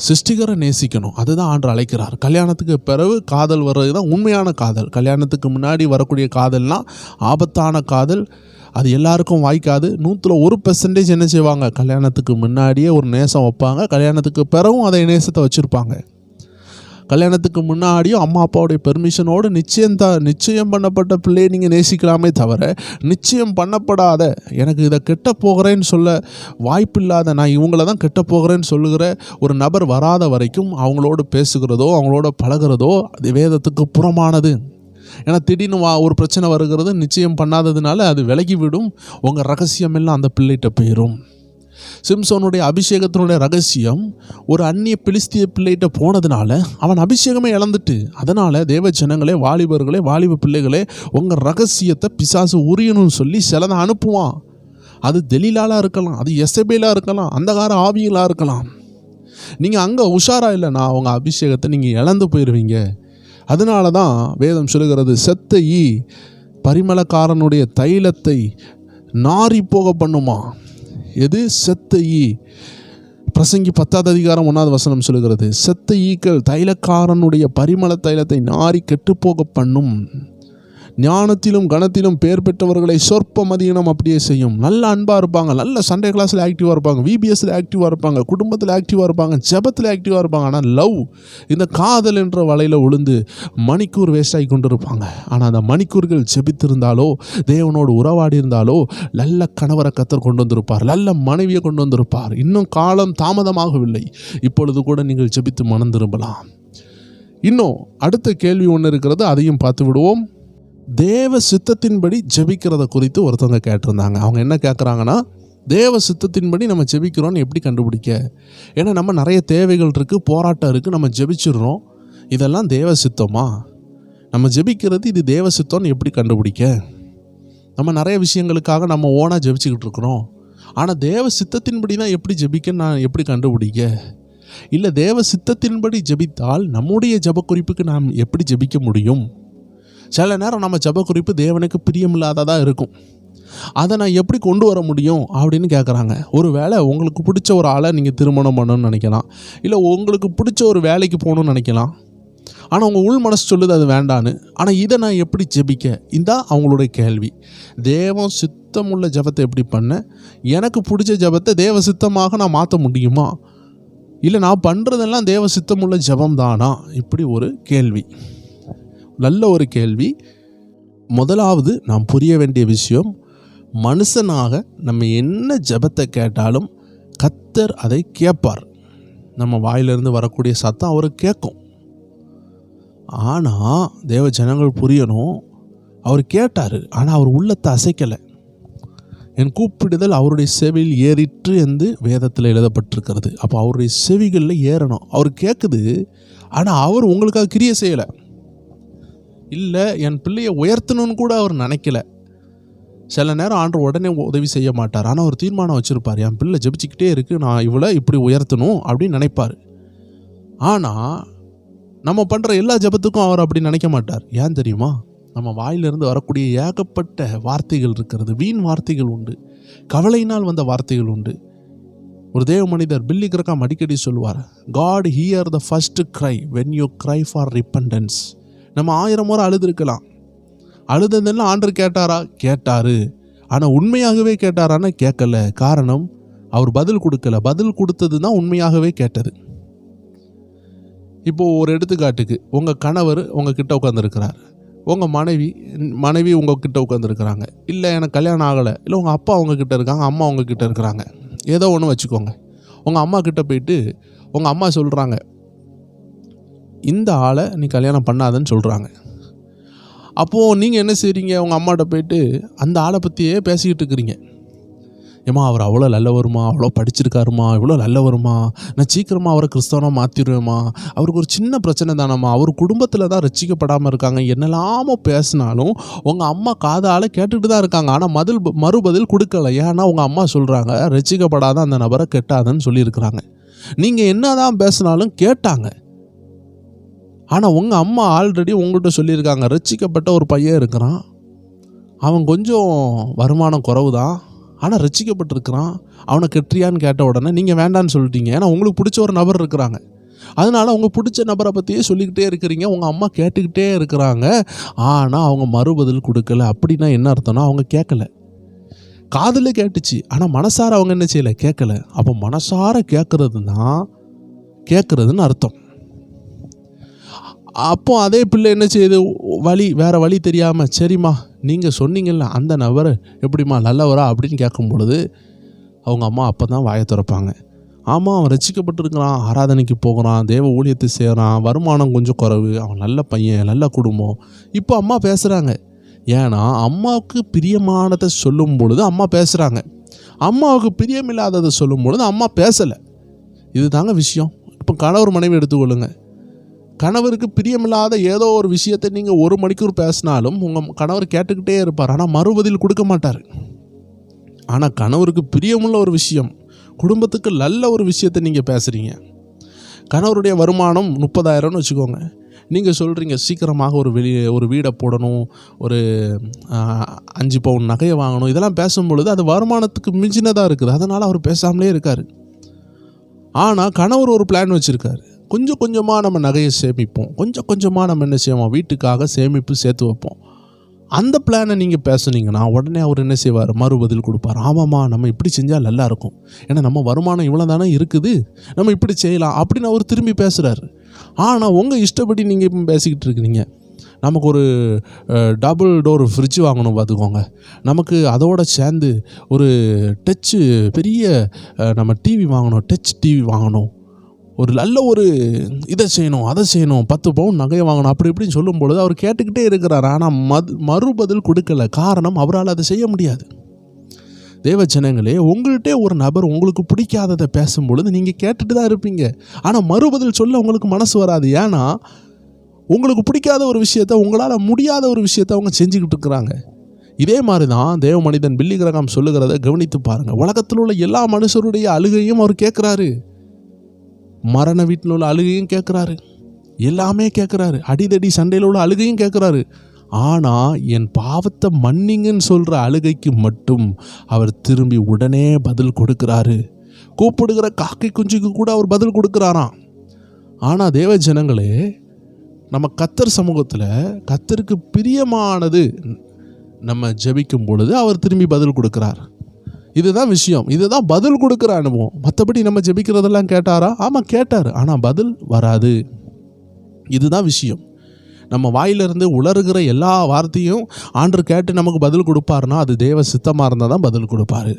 சிருஷ்டிகரை நேசிக்கணும். அதுதான் ஆண்டு அழைக்கிறார். கல்யாணத்துக்கு பிறகு காதல் வர்றது தான் உண்மையான காதல். கல்யாணத்துக்கு முன்னாடி வரக்கூடிய காதல்னால் ஆபத்தான காதல். அது எல்லாருக்கும் வாய்க்காது. 100% என்ன செய்வாங்க, கல்யாணத்துக்கு முன்னாடியே ஒரு நேசம் வைப்பாங்க, கல்யாணத்துக்கு பிறகும் அதை நேசத்தை வச்சுருப்பாங்க. கல்யாணத்துக்கு முன்னாடியும் அம்மா அப்பாவுடைய பெர்மிஷனோடு நிச்சயம் பண்ணப்பட்ட பிள்ளையை நீங்கள் நேசிக்கலாமே தவிர, நிச்சயம் பண்ணப்படாத, எனக்கு இதை கெட்ட போகிறேன்னு சொல்ல வாய்ப்பில்லாத, நான் இவங்கள தான் கெட்ட போகிறேன்னு சொல்லுகிற ஒரு நபர் வராத வரைக்கும் அவங்களோடு பேசுகிறதோ அவங்களோட பழகிறதோ அது வேதத்துக்கு புறமானது. ஏன்னா திடீர்னு ஒரு பிரச்சனை வருகிறது, நிச்சயம் பண்ணாததுனால அது விலகிவிடும். உங்கள் ரகசியம் எல்லாம் அந்த பிள்ளைகிட்ட போயிடும். சிம்சோனுடைய அபிஷேகத்தினுடைய ரகசியம் ஒரு அந்நிய பிலிஸ்திய பிள்ளைகிட்ட போனதுனால அவன் அபிஷேகமே இழந்துட்டு. அதனால் தேவ ஜனங்களே, வாலிபர்களே, வாலிப பிள்ளைகளே, உங்கள் ரகசியத்தை பிசாசு உரியணும்னு சொல்லி சிலதை அனுப்புவான். அது தெலீலாலாக இருக்கலாம், அது எசபேலாக இருக்கலாம், அந்தகார ஆவியலாக இருக்கலாம். நீங்கள் அங்கே உஷாரா இல்லைன்னா உங்கள் அபிஷேகத்தை நீங்கள் இழந்து போயிடுவீங்க. அதனால தான் வேதம் சொல்லுகிறது, செத்த ஈ பரிமளக்காரனுடைய தைலத்தை நாரி போக பண்ணுமா. எது? செத்த ஈ. பிரசங்கி 10ஆம் அதிகாரம் 1ஆவது வசனம் சொல்லுகிறது, செத்த ஈக்கள் தைலக்காரனுடைய பரிமள தைலத்தை நாரி கெட்டுப்போக பண்ணும். ஞானத்திலும் கணத்திலும் பேர் பெற்றவர்களை சொற்ப மதியினம் அப்படியே செய்யும். நல்ல அன்பாக இருப்பாங்க, நல்ல சண்டே கிளாஸில் ஆக்டிவாக இருப்பாங்க, விபிஎஸ்ல ஆக்டிவாக இருப்பாங்க, குடும்பத்தில் ஆக்டிவாக இருப்பாங்க, ஜெபத்தில் ஆக்டிவாக இருப்பாங்க. ஆனால் லவ், இந்த காதல் என்ற வலையில் உளுந்து மணிக்கூர் வேஸ்ட் ஆகி கொண்டு இருப்பாங்க. ஆனால் அந்த மணிக்கூர்கள் ஜெபித்திருந்தாலோ, தேவனோடு உறவாடி இருந்தாலோ, நல்ல கணவரை கர்த்தர் கொண்டு வந்திருப்பார், நல்ல மனைவியை கொண்டு வந்திருப்பார். இன்னும் காலம் தாமதமாகவில்லை, இப்பொழுது கூட நீங்கள் ஜெபித்து மனம் திரும்பலாம். இன்னும் அடுத்த கேள்வி ஒன்று இருக்கிறது, அதையும் பார்த்து விடுவோம். தேவ சித்தத்தின்படி ஜெபிக்கிறத குறித்து ஒருத்தவங்க கேட்டிருந்தாங்க. அவங்க என்ன கேட்குறாங்கன்னா, தேவ சித்தத்தின்படி நம்ம ஜெபிக்கிறோன்னு எப்படி கண்டுபிடிக்க? ஏன்னா நம்ம நிறைய தேவைகள் இருக்குது, போராட்டம் இருக்குது, நம்ம ஜெபிச்சிடுறோம். இதெல்லாம் தேவ சித்தமா? நம்ம ஜெபிக்கிறது இது தேவ சித்தம்னு எப்படி கண்டுபிடிக்க? நம்ம நிறைய விஷயங்களுக்காக நம்ம ஓனாக ஜெபிச்சுக்கிட்டு இருக்கிறோம். ஆனால் தேவ சித்தத்தின்படி தான் எப்படி ஜெபிக்க நான் எப்படி கண்டுபிடிக்க? இல்லை தேவ சித்தத்தின்படி ஜெபித்தால் நம்முடைய ஜெப குறிப்புக்கு நாம் எப்படி ஜெபிக்க முடியும்? சில நேரம் நம்ம ஜெப குறிப்பு தேவனுக்கு பிரியமில்லாததாக இருக்கும். அதை நான் எப்படி கொண்டு வர முடியும் அப்படின்னு கேட்குறாங்க. ஒரு வேளை உங்களுக்கு பிடிச்ச ஒரு ஆளை நீங்கள் திருமணம் பண்ணணும்னு நினைக்கலாம், இல்லை உங்களுக்கு பிடிச்ச ஒரு வேலைக்கு போகணும்னு நினைக்கலாம். ஆனால் உங்கள் உள் மனசு சொல்லுது அது வேண்டான்னு. ஆனால் இதை நான் எப்படி ஜெபிக்க? இதான் அவங்களுடைய கேள்வி. தேவ சித்தமுள்ள ஜெபத்தை எப்படி பண்ண? எனக்கு பிடிச்ச ஜெபத்தை தேவ சித்தமாக நான் மாற்ற முடியுமா? இல்லை நான் பண்ணுறதெல்லாம் தேவ சித்தமுள்ள ஜெபம் தானா? இப்படி ஒரு கேள்வி, நல்ல ஒரு கேள்வி. முதலாவது நாம் புரிய வேண்டிய விஷயம், மனுஷனாக நம்ம என்ன ஜெபத்தை கேட்டாலும் கர்த்தர் அதை கேட்பார். நம்ம வாயிலிருந்து வரக்கூடிய சத்தம் அவருக்கு கேட்கும். ஆனால் தேவ ஜனங்கள் புரியணும், அவர் கேட்டார், ஆனால் அவர் உள்ளத்தை அசைக்கலை. என் கூப்பிடுதல் அவருடைய செவியில் ஏறிற்று என்று வேதத்தில் எழுதப்பட்டிருக்கிறது. அப்போ அவருடைய செவிகளில் ஏறணும். அவர் கேட்குது, ஆனால் அவர் உங்களுக்காக கிரியை செய்யலை. இல்லை என் பிள்ளையை உயர்த்தணும்னு கூட அவர் நினைக்கல. சில நேரம் ஆண்டவர் உடனே உதவி செய்ய மாட்டார். ஆனால் ஒரு தீர்மானம் வச்சுருப்பார், என் பிள்ளை ஜெபிச்சுக்கிட்டே இருக்குது, நான் இவளை இப்படி உயர்த்தணும் அப்படின்னு நினைப்பார். ஆனால் நம்ம பண்ணுற எல்லா ஜெபத்துக்கும் அவர் அப்படி நினைக்க மாட்டார். ஏன் தெரியுமா? நம்ம வாயிலிருந்து வரக்கூடிய ஏகப்பட்ட வார்த்தைகள் இருக்கிறது. வீண் வார்த்தைகள் உண்டு, கவலையினால் வந்த வார்த்தைகள் உண்டு. ஒரு தேவ மனிதர் பில்லி கிரகாம் அடிக்கடி சொல்லுவார், God hear the first cry when you cry for repentance. நம்ம 1000 முறை அழுதுருக்கலாம், அழுததெல்லாம் ஆண்டவர் கேட்டாரா? கேட்டாரு. ஆனால் உண்மையாகவே கேட்டாரான்னா கேட்கல. காரணம், அவர் பதில் கொடுக்கல. பதில் கொடுத்தது தான் உண்மையாகவே கேட்டது. இப்போது ஒரு எடுத்துக்காட்டுக்கு, உங்கள் கணவர் உங்கள் கிட்ட உட்காந்துருக்கிறார், உங்கள் மனைவி உங்கள் கிட்ட உட்காந்துருக்குறாங்க, இல்லை எனக்கு கல்யாணம் ஆகலை, இல்லை உங்கள் அப்பா உங்ககிட்ட இருக்காங்க, அம்மா உங்ககிட்ட இருக்கிறாங்க, ஏதோ ஒன்று வச்சுக்கோங்க. உங்கள் அம்மா கிட்ட போயிட்டு உங்கள் அம்மா சொல்கிறாங்க, இந்த ஆளை நீ கல்யாணம் பண்ணாதன்னு சொல்கிறாங்க. அப்போது நீங்கள் என்ன செய்கிறீங்க? உங்கள் அம்மாட்ட போயிட்டு அந்த ஆளை பற்றியே பேசிக்கிட்டு இருக்கிறீங்க. ஏம்மா அவர் அவ்வளோ நல்லவருமா, அவ்வளோ படிச்சிருக்காருமா, இவ்வளோ நல்லவருமா, நான் சீக்கிரமாக அவரை கிறிஸ்தவனாக மாற்றிடுவேம்மா, அவருக்கு ஒரு சின்ன பிரச்சனை தானம்மா, அவர் குடும்பத்தில் தான் ரட்சிக்கப்படாமல் இருக்காங்க, என்னெல்லாமோ பேசினாலும் உங்கள் அம்மா காதால் கேட்டுக்கிட்டு தான் இருக்காங்க. ஆனால் மறுபதில் கொடுக்கல. ஏன்னா உங்கள் அம்மா சொல்கிறாங்க, ரட்சிக்கப்படாத அந்த நபரை கெட்டாதன்னு சொல்லியிருக்கிறாங்க. நீங்கள் என்ன தான் பேசினாலும் கேட்டாங்க. ஆனால் உங்கள் அம்மா ஆல்ரெடி உங்கள்கிட்ட சொல்லியிருக்காங்க, ரட்சிக்கப்பட்ட ஒரு பையன் இருக்கிறான், அவன் கொஞ்சம் வருமானம் குறைவு தான், ஆனால் ரட்சிக்கப்பட்டிருக்கிறான், அவனை கெட்டுறியான்னு கேட்ட உடனே நீங்கள் வேண்டான்னு சொல்லிட்டீங்க. ஏன்னா உங்களுக்கு பிடிச்ச ஒரு நபர் இருக்கிறாங்க, அதனால் அவங்க பிடிச்ச நபரை பற்றியே சொல்லிக்கிட்டே இருக்கிறீங்க. உங்கள் அம்மா கேட்டுக்கிட்டே இருக்கிறாங்க, ஆனால் அவங்க மறுபதில் கொடுக்கல. அப்படின்னா என்ன அர்த்தம்னா அவங்க கேட்கல. காதில் கேட்டுச்சு, ஆனால் மனசார அவங்க என்ன செய்யலை, கேட்கல. அப்போ மனசார கேட்குறதுன்னு அர்த்தம். அப்போ அதே பிள்ளை என்ன செய்யுது, வேறு வழி தெரியாமல், சரிம்மா நீங்கள் சொன்னீங்கல்ல அந்த நபர் எப்படிம்மா நல்லவரா அப்படின்னு கேட்கும் பொழுது அவங்க அம்மா அப்போ தான் வாயை திறப்பாங்க. ஆமாம், அவன் ரட்சிக்கப்பட்டிருக்கிறான், ஆராதனைக்கு போகிறான், தேவ ஊழியத்தை செய்கிறான், வருமானம் கொஞ்சம் குறைவு, அவன் நல்ல பையன், நல்ல குடும்பம். இப்போ அம்மா பேசுகிறாங்க. ஏன்னா அம்மாவுக்கு பிரியமானதை சொல்லும் பொழுது அம்மா பேசுகிறாங்க, அம்மாவுக்கு பிரியமில்லாததை சொல்லும் பொழுது அம்மா பேசலை. இது தாங்க விஷயம். இப்போ கணவர் மனைவி எடுத்துக்கொள்ளுங்க. கணவருக்கு பிரியமில்லாத ஏதோ ஒரு விஷயத்தை நீங்கள் 1 மணிக்கூர் பேசினாலும் உங்கள் கணவர் கேட்டுக்கிட்டே இருப்பார், ஆனால் மறுபதில் கொடுக்க மாட்டார். ஆனால் கணவருக்கு பிரியமுள்ள ஒரு விஷயம், குடும்பத்துக்கு நல்ல ஒரு விஷயத்தை நீங்கள் பேசுகிறீங்க. கணவருடைய வருமானம் 30,000ன்னு வச்சுக்கோங்க. நீங்கள் சொல்கிறீங்க சீக்கிரமாக ஒரு வீடை போடணும், ஒரு 5 பவுன் நகையை வாங்கணும், இதெல்லாம் பேசும்பொழுது அது வருமானத்துக்கு மிஞ்சினதாக இருக்குது. அதனால் அவர் பேசாமலே இருக்கார். ஆனால் கணவர் ஒரு பிளான் வச்சுருக்காரு, கொஞ்சம் கொஞ்சமாக நம்ம நகையை சேமிப்போம், கொஞ்சம் கொஞ்சமாக நம்ம என்ன செய்வோம், வீட்டுக்காக சேமிப்பு சேர்த்து வைப்போம். அந்த பிளானை நீங்கள் பேசுனீங்கன்னா உடனே அவர் என்ன செய்வார், மறுபதில் கொடுப்பார். ஆமாம்மா, நம்ம இப்படி செஞ்சால் நல்லாயிருக்கும், ஏன்னா நம்ம வருமானம் இவ்வளோ தானே இருக்குது, நம்ம இப்படி செய்யலாம் அப்படின்னு அவர் திரும்பி பேசுகிறாரு. ஆனால் உங்கள் இஷ்டப்படி நீங்கள் இப்போ பேசிக்கிட்டு இருக்கிறீங்க. நமக்கு ஒரு டபுள் டோர் ஃப்ரிட்ஜ் வாங்கணும் பார்த்துக்கோங்க, நமக்கு அதோடு சேர்ந்து ஒரு டச்சு பெரிய நம்ம டிவி வாங்கணும், டச் டிவி வாங்கணும், ஒரு நல்ல ஒரு இதை செய்யணும், அதை செய்யணும், 10 பவுன் நகையை வாங்கணும், அப்படி இப்படின்னு சொல்லும் பொழுது அவர் கேட்டுக்கிட்டே இருக்கிறார். ஆனால் மறுபதில் கொடுக்கல. காரணம், அவரால் அதை செய்ய முடியாது. தேவஜனங்களே, உங்கள்கிட்ட ஒரு நபர் உங்களுக்கு பிடிக்காததை பேசும்பொழுது நீங்கள் கேட்டுட்டு தான் இருப்பீங்க, ஆனால் மறுபதில் சொல்ல உங்களுக்கு மனசு வராது. ஏன்னா உங்களுக்கு பிடிக்காத ஒரு விஷயத்தை, உங்களால் முடியாத ஒரு விஷயத்தை அவங்க செஞ்சுக்கிட்டு இருக்கிறாங்க. இதே மாதிரி தான் தேவ மனிதன் பில்லி கிரகாம் சொல்லுகிறத கவனித்து பாருங்கள். உலகத்தில் உள்ள எல்லா மனுஷருடைய அழுகையும் அவர் கேட்குறாரு, மரண வீட்டில் உள்ள அழுகையும் கேட்குறாரு, எல்லாமே கேட்குறாரு, அடிதடி சண்டையில் உள்ள அழுகையும் கேட்குறாரு. ஆனால் என் பாவத்தை மன்னிங்கன்னு சொல்கிற அழுகைக்கு மட்டும் அவர் திரும்பி உடனே பதில் கொடுக்குறாரு. கூப்பிடுகிற காக்கை குஞ்சுக்கு கூட அவர் பதில் கொடுக்குறாராம். ஆனால் தேவ ஜனங்களே, நம்ம கர்த்தர் சமூகத்தில் கர்த்தருக்கு பிரியமானது நம்ம ஜெபிக்கும் பொழுது அவர் திரும்பி பதில் கொடுக்குறார். இதுதான் விஷயம், இதுதான் பதில் கொடுக்குற அனுபவம். மற்றபடி நம்ம ஜெபிக்கிறதெல்லாம் கேட்டாரா? ஆமாம் கேட்டார், ஆனால் பதில் வராது. இதுதான் விஷயம். நம்ம வாயிலிருந்து உலருகிற எல்லா வார்த்தையும் ஆண்டவர் கேட்டு நமக்கு பதில் கொடுப்பாருன்னா அது தேவ சித்தமாக இருந்தால் தான் பதில் கொடுப்பாரு.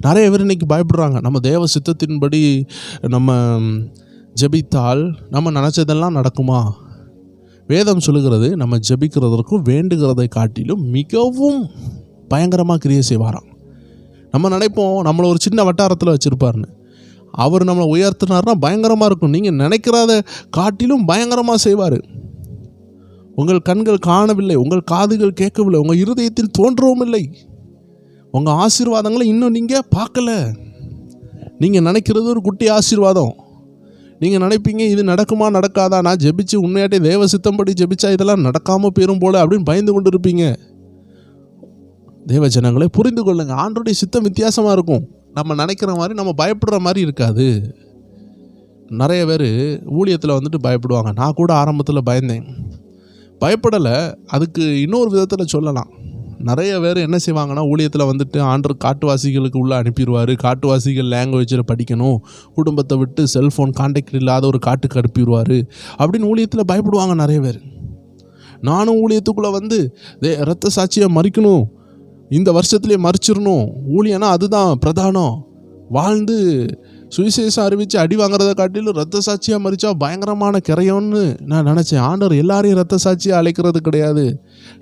நிறைய பேர் இன்றைக்கி பயப்படுறாங்க, நம்ம தேவ சித்தத்தின்படி நம்ம ஜெபித்தால் நம்ம நினச்சதெல்லாம் நடக்குமா? வேதம் சொல்லுகிறது, நம்ம ஜெபிக்கிறதற்கும் வேண்டுகிறதை காட்டிலும் மிகவும் பயங்கரமாக கிரியை செய்வாராம். நம்ம நினைப்போம் நம்மளை ஒரு சின்ன வட்டாரத்தில் வச்சுருப்பாருன்னு, அவர் நம்மளை உயர்த்தினார்னா பயங்கரமாக இருக்கும். நீங்கள் நினைக்கிறத காட்டிலும் பயங்கரமாக செய்வார். உங்கள் கண்கள் காணவில்லை, உங்கள் காதுகள் கேட்கவில்லை, உங்கள் இருதயத்தில் தோன்றவும் இல்லை, உங்கள் ஆசீர்வாதங்களை இன்னும் நீங்கள் பார்க்கல. நீங்கள் நினைக்கிறது ஒரு குட்டி ஆசீர்வாதம். நீங்கள் நினைப்பீங்க இது நடக்குமா நடக்காதா, நான் ஜெபிச்சு உண்மையாட்டே தேவ சித்தம்படி ஜெபிச்சா இதெல்லாம் நடக்காமல் போயிடும் போல அப்படின்னு பயந்து கொண்டு இருப்பீங்க. தேவ ஜனங்களை புரிந்து கொள்ளுங்க, ஆண்டவருடைய சித்தம் வித்தியாசமாக இருக்கும். நம்ம நினைக்கிற மாதிரி, நம்ம பயப்படுற மாதிரி இருக்காது. நிறைய பேர் ஊழியத்தில் வந்துட்டு பயப்படுவாங்க. நான் கூட ஆரம்பத்தில் பயந்தேன், பயப்படலை. அதுக்கு இன்னொரு விதத்தில் சொல்லலாம். நிறைய பேர் என்ன செய்வாங்கன்னா, ஊழியத்தில் வந்துட்டு ஆண்டவர் காட்டுவாசிகளுக்கு உள்ளே அனுப்பிடுவார், காட்டுவாசிகள் லாங்குவேஜில் படிக்கணும், குடும்பத்தை விட்டு செல்ஃபோன் கான்டாக்ட் இல்லாத ஒரு காட்டுக்கு அனுப்பிடுவார் அப்படின்னு ஊழியத்தில் பயப்படுவாங்க நிறைய பேர். நானும் ஊழியத்துக்குள்ளே வந்து இரத்த சாட்சியை மறிக்கணும், இந்த வருஷத்துலேயே மறிச்சிடணும், ஊழியனா அதுதான் பிரதானம், வாழ்ந்து சுவிசேஷம் அறிவித்து அடி வாங்குறதை காட்டிலும் ரத்த சாட்சியாக மறிச்சா பயங்கரமான கிரையோன்னு நான் நினச்சேன். ஆண்டவர் எல்லாரையும் ரத்த சாட்சியாக அழைக்கிறது கிடையாது.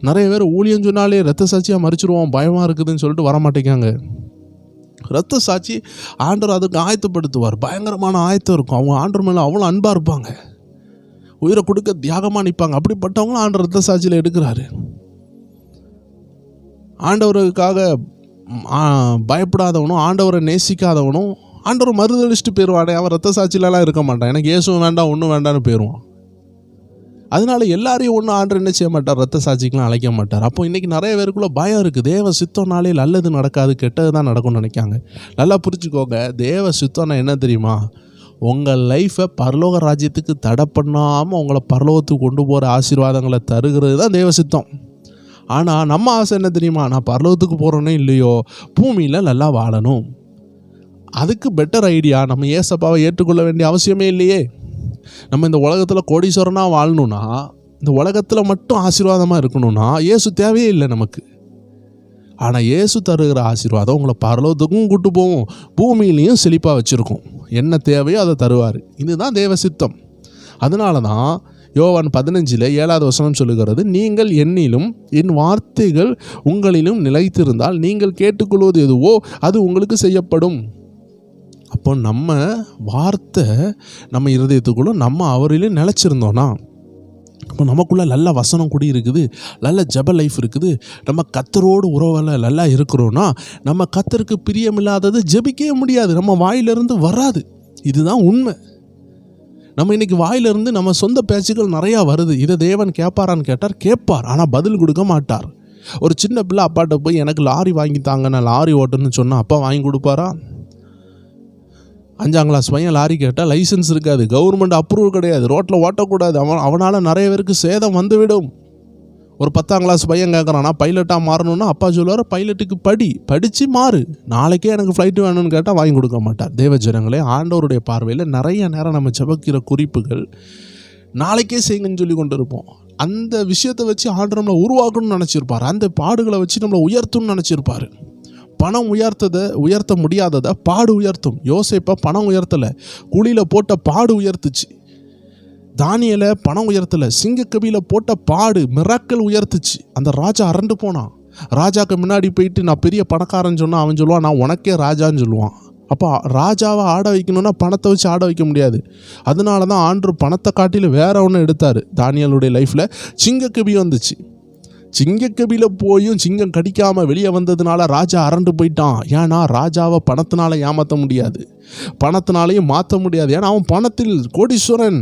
நிறைய பேர் ஊழியம் சொன்னாலே ரத்த சாட்சியாக மறிச்சிருவோம், பயமாக இருக்குதுன்னு சொல்லிட்டு வரமாட்டேங்காங்க. ரத்த சாட்சி ஆண்டவர் அதுக்கு ஆயத்தப்படுத்துவார், பயங்கரமான ஆயத்தம் இருக்கும். அவங்க ஆண்டவர் மேலே அவ்வளோ அன்பாக இருப்பாங்க, உயிரை கொடுக்க தியாகமாக நிற்பாங்க. அப்படிப்பட்டவங்களும் ஆண்டவர் ரத்த சாட்சியில் எடுக்கிறாரு. ஆண்டவருக்காக பயப்படாதவனும் ஆண்டவரை நேசிக்காதவனும் ஆண்டவர் மறுதளிச்சுட்டு போயிடுவானே, அவன் ரத்த சாட்சியிலலாம் இருக்க மாட்டான், எனக்கு இயேசுவும் வேண்டாம் ஒன்றும் வேண்டான்னு போயிடுவான். அதனால எல்லாரையும் ஒன்றும் ஆண்டவர் என்ன செய்ய மாட்டார், ரத்த சாட்சிக்கெலாம் அழைக்க மாட்டார். அப்போ இன்றைக்கி நிறைய பேருக்குள்ள பயம் இருக்குது. தேவ சித்தம்னாலே நல்லது நடக்காது, கெட்டது தான் நடக்கும்னு நினைக்காங்க. நல்லா புரிஞ்சுக்கோங்க, தேவ சித்தம்னா என்ன தெரியுமா? உங்கள் லைஃப்பை பரலோக ராஜ்யத்துக்கு தடை பண்ணாமல் உங்களை பரலோகத்துக்கு கொண்டு போகிற ஆசீர்வாதங்களை தருகிறது தான் தேவ சித்தம். ஆனால் நம்ம ஆசை என்ன தெரியுமா? நான் பரலோகத்துக்கு போகிறோன்னே இல்லையோ, பூமியில் நல்லா வாழணும். அதுக்கு பெட்டர் ஐடியா, நம்ம ஏசப்பாவை ஏற்றுக்கொள்ள வேண்டிய அவசியமே இல்லையே. நம்ம இந்த உலகத்தில் கோடீஸ்வரனாக வாழணுன்னா, இந்த உலகத்தில் மட்டும் ஆசீர்வாதமாக இருக்கணும்னா இயேசு தேவையே இல்லை நமக்கு. ஆனால் இயேசு தருகிற ஆசீர்வாதம் உங்களை பரலோகத்துக்கும் கூட்டு போகும், பூமியிலையும் செழிப்பாக வச்சுருக்கும். என்ன தேவையோ அதை தருவார். இதுதான் தேவ சித்தம். அதனால தான் யோவான் 15:7 சொல்லுகிறது, நீங்கள் என்னிலும் என் வார்த்தைகள் உங்களிலும் நிலைத்திருந்தால் நீங்கள் கேட்டுக்கொள்வது எதுவோ அது உங்களுக்கு செய்யப்படும். அப்போ நம்ம வார்த்தை நம்ம இருதயத்துக்குள்ள நம்ம அவரிலும் நிலச்சிருந்தோன்னா, இப்போ நமக்குள்ளே நல்ல வசனம் கூடி இருக்குது, நல்ல ஜப லைஃப் இருக்குது, நம்ம கர்த்தரோடு உறவில் நல்லா இருக்கிறோன்னா, நம்ம கர்த்தருக்கு பிரியமில்லாதது ஜெபிக்கவே முடியாது, நம்ம வாயிலிருந்து வராது. இதுதான் உண்மை. நம்ம இன்றைக்கி வாயிலிருந்து நம்ம சொந்த பேச்சுகள் நிறையா வருது. இதை தேவன் கேட்பாரான்னு கேட்டார், கேட்பார், ஆனால் பதில் கொடுக்க மாட்டார். ஒரு சின்ன பிள்ளை அப்பாட்ட போய் எனக்கு லாரி வாங்கித்தாங்க, நான் லாரி ஓட்டுன்னு சொன்னால் அப்பா வாங்கி கொடுப்பாரா? 5ஆம் கிளாஸ் பையன் லாரி கேட்டால் லைசன்ஸ் இருக்காது, கவர்மெண்ட் அப்ரூவல் கிடையாது, ரோட்டில் ஓட்டக்கூடாது, அவனால் நிறைய பேருக்கு சேதம் வந்துவிடும். ஒரு 10ஆம் கிளாஸ் பையன் கேட்குறான்னா பைலட்டாக மாறணுன்னா அப்பா சொல்லுவார், பைலட்டுக்கு படித்து மாறு, நாளைக்கே எனக்கு ஃப்ளைட்டு வேணும்னு கேட்டால் வாங்கி கொடுக்க மாட்டார். தேவஜனங்களே, ஆண்டவருடைய பார்வையில் நிறைய நேரம் நம்ம ஜெபிக்கிற குறிப்புகள் நாளைக்கே செய்யுங்கன்னு சொல்லி கொண்டு இருப்போம். அந்த விஷயத்தை வச்சு ஆண்டவர் நம்மளை உருவாக்கணும்னு நினச்சிருப்பார், அந்த பாடுகளை வச்சு நம்மளை உயர்த்தணும்னு நினச்சிருப்பார். பணம் உயர்த்த முடியாததை பாடு உயர்த்தும். யோசேப்பை பணம் உயர்த்தலை, குழியில் போட்ட பாடு உயர்த்துச்சு. தானியேலை பணம் உயர்த்தலை, சிங்கக்கபியில் போட்ட பாடு மிராக்கிள் உயர்த்துச்சு. அந்த ராஜா அரண்டு போனான். ராஜாவுக்கு முன்னாடி போயிட்டு நான் பெரிய பணக்காரன்னு சொன்னால் அவன் சொல்லுவான், நான் உனக்கே ராஜான்னு சொல்லுவான். அப்போ ராஜாவை ஆட வைக்கணும்னா பணத்தை வச்சு ஆட வைக்க முடியாது. அதனால தான் ஆண்டவர் பணத்தை காட்டிலும் வேற ஒன்று எடுத்தார். தானியேலுடைய லைஃப்பில் சிங்கக்கபி வந்துச்சு. சிங்கக்கபியில் போயும் சிங்கம் கடிக்காமல் வெளியே வந்ததுனால ராஜா அரண்டு போயிட்டான். ஏன்னா ராஜாவை பணத்தினால ஏமாற்ற முடியாது, பணத்தினாலையும் மாற்ற முடியாது. ஏன்னா அவன் பணத்தில் கோடீஸ்வரன்,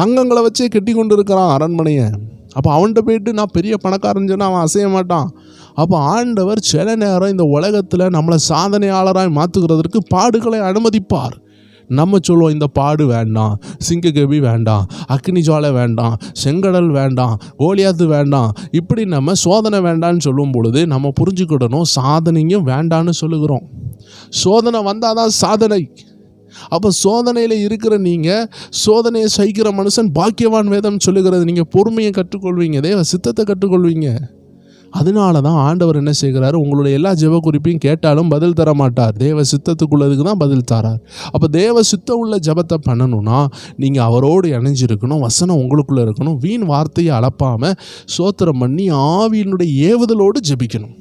தங்கங்களை வச்சே கட்டி கொண்டு இருக்கிறான் அரண்மனையை. அப்போ அவன்கிட்ட போயிட்டு நான் பெரிய பணக்காரன் சொன்னால் அவன் அசைய மாட்டான். அப்போ ஆண்டவர் சில நேரம் இந்த உலகத்தில் நம்மளை சாதனையாளராக மாற்றுகிறதற்கு பாடுகளை அனுமதிப்பார். நம்ம சொல்லுவோம், இந்த பாடு வேண்டாம், சிங்கக்கபி வேண்டாம், அக்னி ஜுவாலை வேண்டாம், செங்கடல் வேண்டாம், கோலியாத்து வேண்டாம், இப்படி நம்ம சோதனை வேண்டான்னு சொல்லும் பொழுது நம்ம புரிஞ்சுக்கிடணும், சாதனையும் வேண்டான்னு சொல்லுகிறோம். சோதனை வந்தால் தான் சாதனை. அப்போ சோதனையில் இருக்கிற நீங்கள், சோதனையை சகிக்கிற மனுஷன் பாக்கியவான் வேதம் சொல்லுகிறது. நீங்கள் பொறுமையை கற்றுக்கொள்வீங்க, தேவ சித்தத்தை கற்றுக்கொள்வீங்க. அதனால தான் ஆண்டவர் என்ன செய்கிறாரு, உங்களுடைய எல்லா ஜெப குறிப்பையும் கேட்டாலும் பதில் தர மாட்டார், தேவ சித்தத்துக்குள்ளதுக்கு தான் பதில் தரார். அப்போ தேவ சித்தம் உள்ள ஜெபத்தை பண்ணணும்னா நீங்கள் அவரோடு இணைஞ்சிருக்கணும், வசனம் உங்களுக்குள்ளே இருக்கணும், வீண் வார்த்தையை அளப்பாமல் சோத்திரம் பண்ணி ஆவியினுடைய ஏவுதலோடு ஜெபிக்கணும்.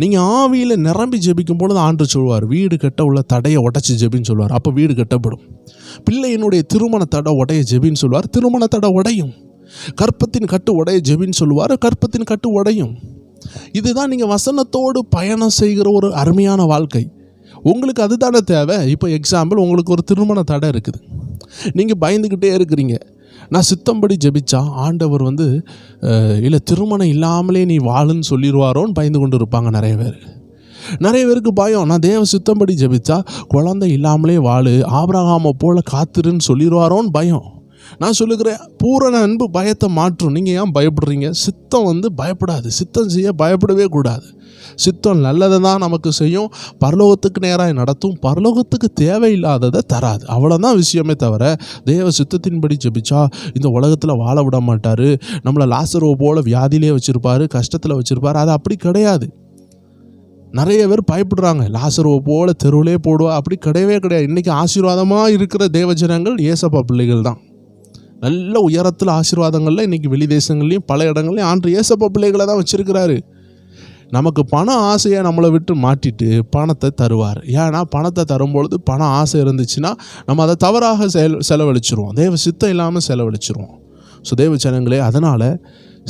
நீங்கள் ஆவியில் நிரம்பி ஜெபிக்கும் பொழுது ஆண்டு சொல்வார், வீடு கட்ட உள்ள தடையை உடைச்சி ஜெபின்னு சொல்வார். அப்போ வீடு கட்டப்படும். பிள்ளையினுடைய திருமண தடை உடைய ஜெபின்னு சொல்வார், திருமண தடை உடையும். கற்பத்தின் கட்டு உடைய ஜெபின்னு சொல்லுவார், கற்பத்தின் கட்டு உடையும். இதுதான் நீங்கள் வசனத்தோடு பயணம் செய்கிற ஒரு அருமையான வாழ்க்கை. உங்களுக்கு அதுதானே தேவை. இப்போ எக்ஸாம்பிள், உங்களுக்கு ஒரு திருமண தடை இருக்குது, நீங்கள் பயந்துக்கிட்டே இருக்கிறீங்க. நான் சித்தம்படி ஜெபிச்சா ஆண்டவர் இல்லை திருமணம் இல்லாமலே நீ வாழுன்னு சொல்லிடுவாரோன்னு பயந்து கொண்டு இருப்பாங்க நிறைய பேருக்கு பயம். நான் தேவ சித்தம்படி ஜெபிச்சா குழந்தை இல்லாமலே வாழு, ஆபிரகாமை போல காத்துருன்னு சொல்லிடுவாரோன்னு பயம். நான் சொல்லுகிறேன், பூரண அன்பு பயத்தை மாற்றும். நீங்கள் ஏன் பயப்படுறீங்க? சித்தம் பயப்படாது, சித்தம் செய்ய பயப்படவே கூடாது. சித்தம் நல்லதை தான் நமக்கு செய்யும், பரலோகத்துக்கு நேராக நடத்தும், பரலோகத்துக்கு தேவையில்லாததை தராது. அவ்வளோதான் விஷயமே தவிர தேவ சித்தத்தின்படி ஜெபிச்சா இந்த உலகத்தில் வாழ விட மாட்டார், நம்மளை லாசருவை போல் வியாதியிலே வச்சுருப்பார், கஷ்டத்தில் வச்சுருப்பார். அது அப்படி கிடையாது. நிறைய பேர் பயப்படுறாங்க, லாசருவை போல தெருவிலே போடுவா, அப்படி கிடையவே கிடையாது. இன்றைக்கி ஆசீர்வாதமாக இருக்கிற தேவஜனங்கள் ஏசப்பா பிள்ளைகள் தான். நல்ல உயரத்தில் ஆசீர்வாதங்களில் இன்றைக்கி வெளி தேசங்கள்லையும் பல இடங்கள்லையும் ஆண்டு ஏசப்பா பிள்ளைகளை தான் வச்சுருக்கிறாரு. நமக்கு பண ஆசையை நம்மளை விட்டு மாட்டிட்டு பணத்தை தருவார். ஏன்னா பணத்தை தரும்பொழுது பணம் ஆசை இருந்துச்சுன்னா நம்ம அதை தவறாக செலவழிச்சிருவோம், தேவ சித்தம் இல்லாமல் செலவழிச்சிருவோம். ஸோ தேவ ஜனங்களே, அதனால்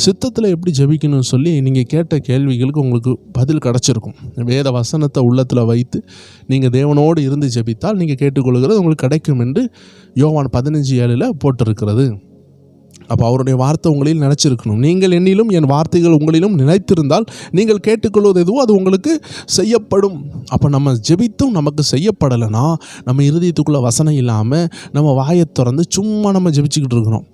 சித்தத்தில் எப்படி ஜெபிக்கணும்னு சொல்லி நீங்கள் கேட்ட கேள்விகளுக்கு உங்களுக்கு பதில் கிடச்சிருக்கும். வேத வசனத்தை உள்ளத்தில் வைத்து நீங்கள் தேவனோடு இருந்து ஜெபித்தால் நீங்கள் கேட்டுக்கொள்கிறது உங்களுக்கு கிடைக்கும் என்று யோவான் 15:7 போட்டிருக்கிறது. அப்போ அவருடைய வார்த்தை உங்களில் நினச்சிருக்கணும். நீங்கள் என்னிலும் என் வார்த்தைகள் உங்களிலும் நினைத்திருந்தால் நீங்கள் கேட்டுக்கொள்வது எதுவோ அது உங்களுக்கு செய்யப்படும். அப்போ நம்ம ஜெபித்தும் நமக்கு செய்யப்படலைன்னா நம்ம இருதயத்துக்குள்ளே வசனம் இல்லாமல் நம்ம வாயை திறந்து சும்மா நம்ம ஜெபிச்சுக்கிட்டு இருக்கிறோம்.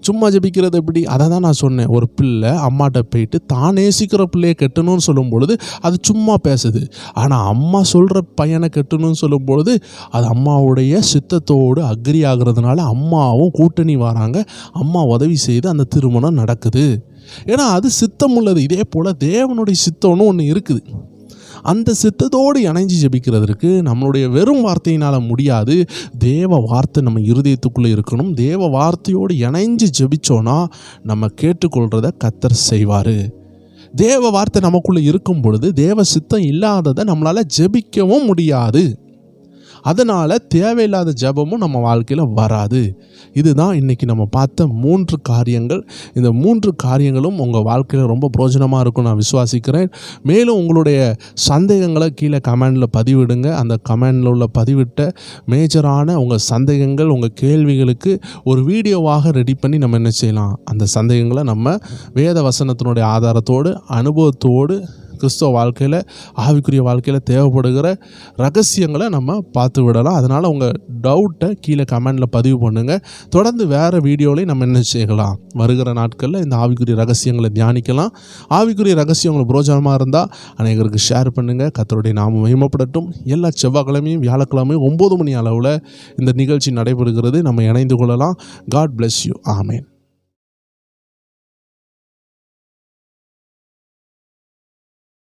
சும்மா ஜெபிக்கிறது எப்படி? அதை தான் நான் சொன்னேன். ஒரு பிள்ளை அம்மாட்ட போயிட்டு தான் நேசிக்கிற பிள்ளையை கெட்டணும்னு சொல்லும் பொழுது அது சும்மா பேசுது. ஆனால் அம்மா சொல்கிற பையனை கெட்டணும்னு சொல்லும் பொழுது அது அம்மாவுடைய சித்தத்தோடு அக்ரி ஆகிறதுனால அம்மாவும் கூட்டணி வராங்க. அம்மா உதவி செய்து அந்த திருமணம் நடக்குது. ஏன்னா அது சித்தம் உள்ளது. இதே போல் தேவனுடைய சித்தம்னு ஒன்று இருக்குது. அந்த சித்தத்தோடு இணைஞ்சு ஜெபிக்கிறதுக்கு நம்மளுடைய வெறும் வார்த்தையினால் முடியாது. தேவ வார்த்தை நம்ம இருதயத்துக்குள்ளே இருக்கணும். தேவ வார்த்தையோடு இணைஞ்சு ஜெபிச்சோன்னா நம்ம கேட்டுக்கொள்கிறத கர்த்தர் செய்வார். தேவ வார்த்தை நமக்குள்ளே இருக்கும் பொழுது தேவ சித்தம் இல்லாததை நம்மளால் ஜெபிக்கவும் முடியாது. அதனால் தேவையில்லாத ஜெபமும் நம்ம வாழ்க்கையில் வராது. இதுதான் இன்றைக்கி நம்ம பார்த்த 3 காரியங்கள். இந்த 3 காரியங்களும் உங்கள் வாழ்க்கையில் ரொம்ப பிரயோஜனமாக இருக்கும் நான் விசுவாசிக்கிறேன். மேலும் உங்களுடைய சந்தேகங்களை கீழே கமெண்டில் பதிவிடுங்க. அந்த கமெண்டில் உள்ள பதிவிட்ட மேஜரான உங்கள் சந்தேகங்கள், உங்கள் கேள்விகளுக்கு ஒரு வீடியோவாக ரெடி பண்ணி நம்ம என்ன செய்யலாம், அந்த சந்தேகங்களை நம்ம வேத வசனத்தினுடைய ஆதாரத்தோடு அனுபவத்தோடு கிறிஸ்தவ வாழ்க்கையில் ஆவிக்குரிய வாழ்க்கையில் தேவைப்படுகிற ரகசியங்களை நம்ம பார்த்து விடலாம். அதனால் உங்கள் டவுட்டை கீழே கமெண்டில் பதிவு பண்ணுங்கள். தொடர்ந்து வேறு வீடியோலையும் நம்ம என்ன செய்யலாம், வருகிற நாட்களில் இந்த ஆவிக்குரிய ரகசியங்களை தியானிக்கலாம். ஆவிக்குரிய ரகசியங்கள் பிரோஜனமாக இருந்தால் அநேகருக்கு ஷேர் பண்ணுங்கள். கர்த்தருடைய நாமம் மகிமைப்படட்டும். எல்லா செவ்வாய்க்கிழமையும் வியாழக்கிழமையும் 9 மணி அளவில் இந்த நிகழ்ச்சி நடைபெறுகிறது. நம்ம இணைந்து கொள்ளலாம். God bless you. ஆமேன்.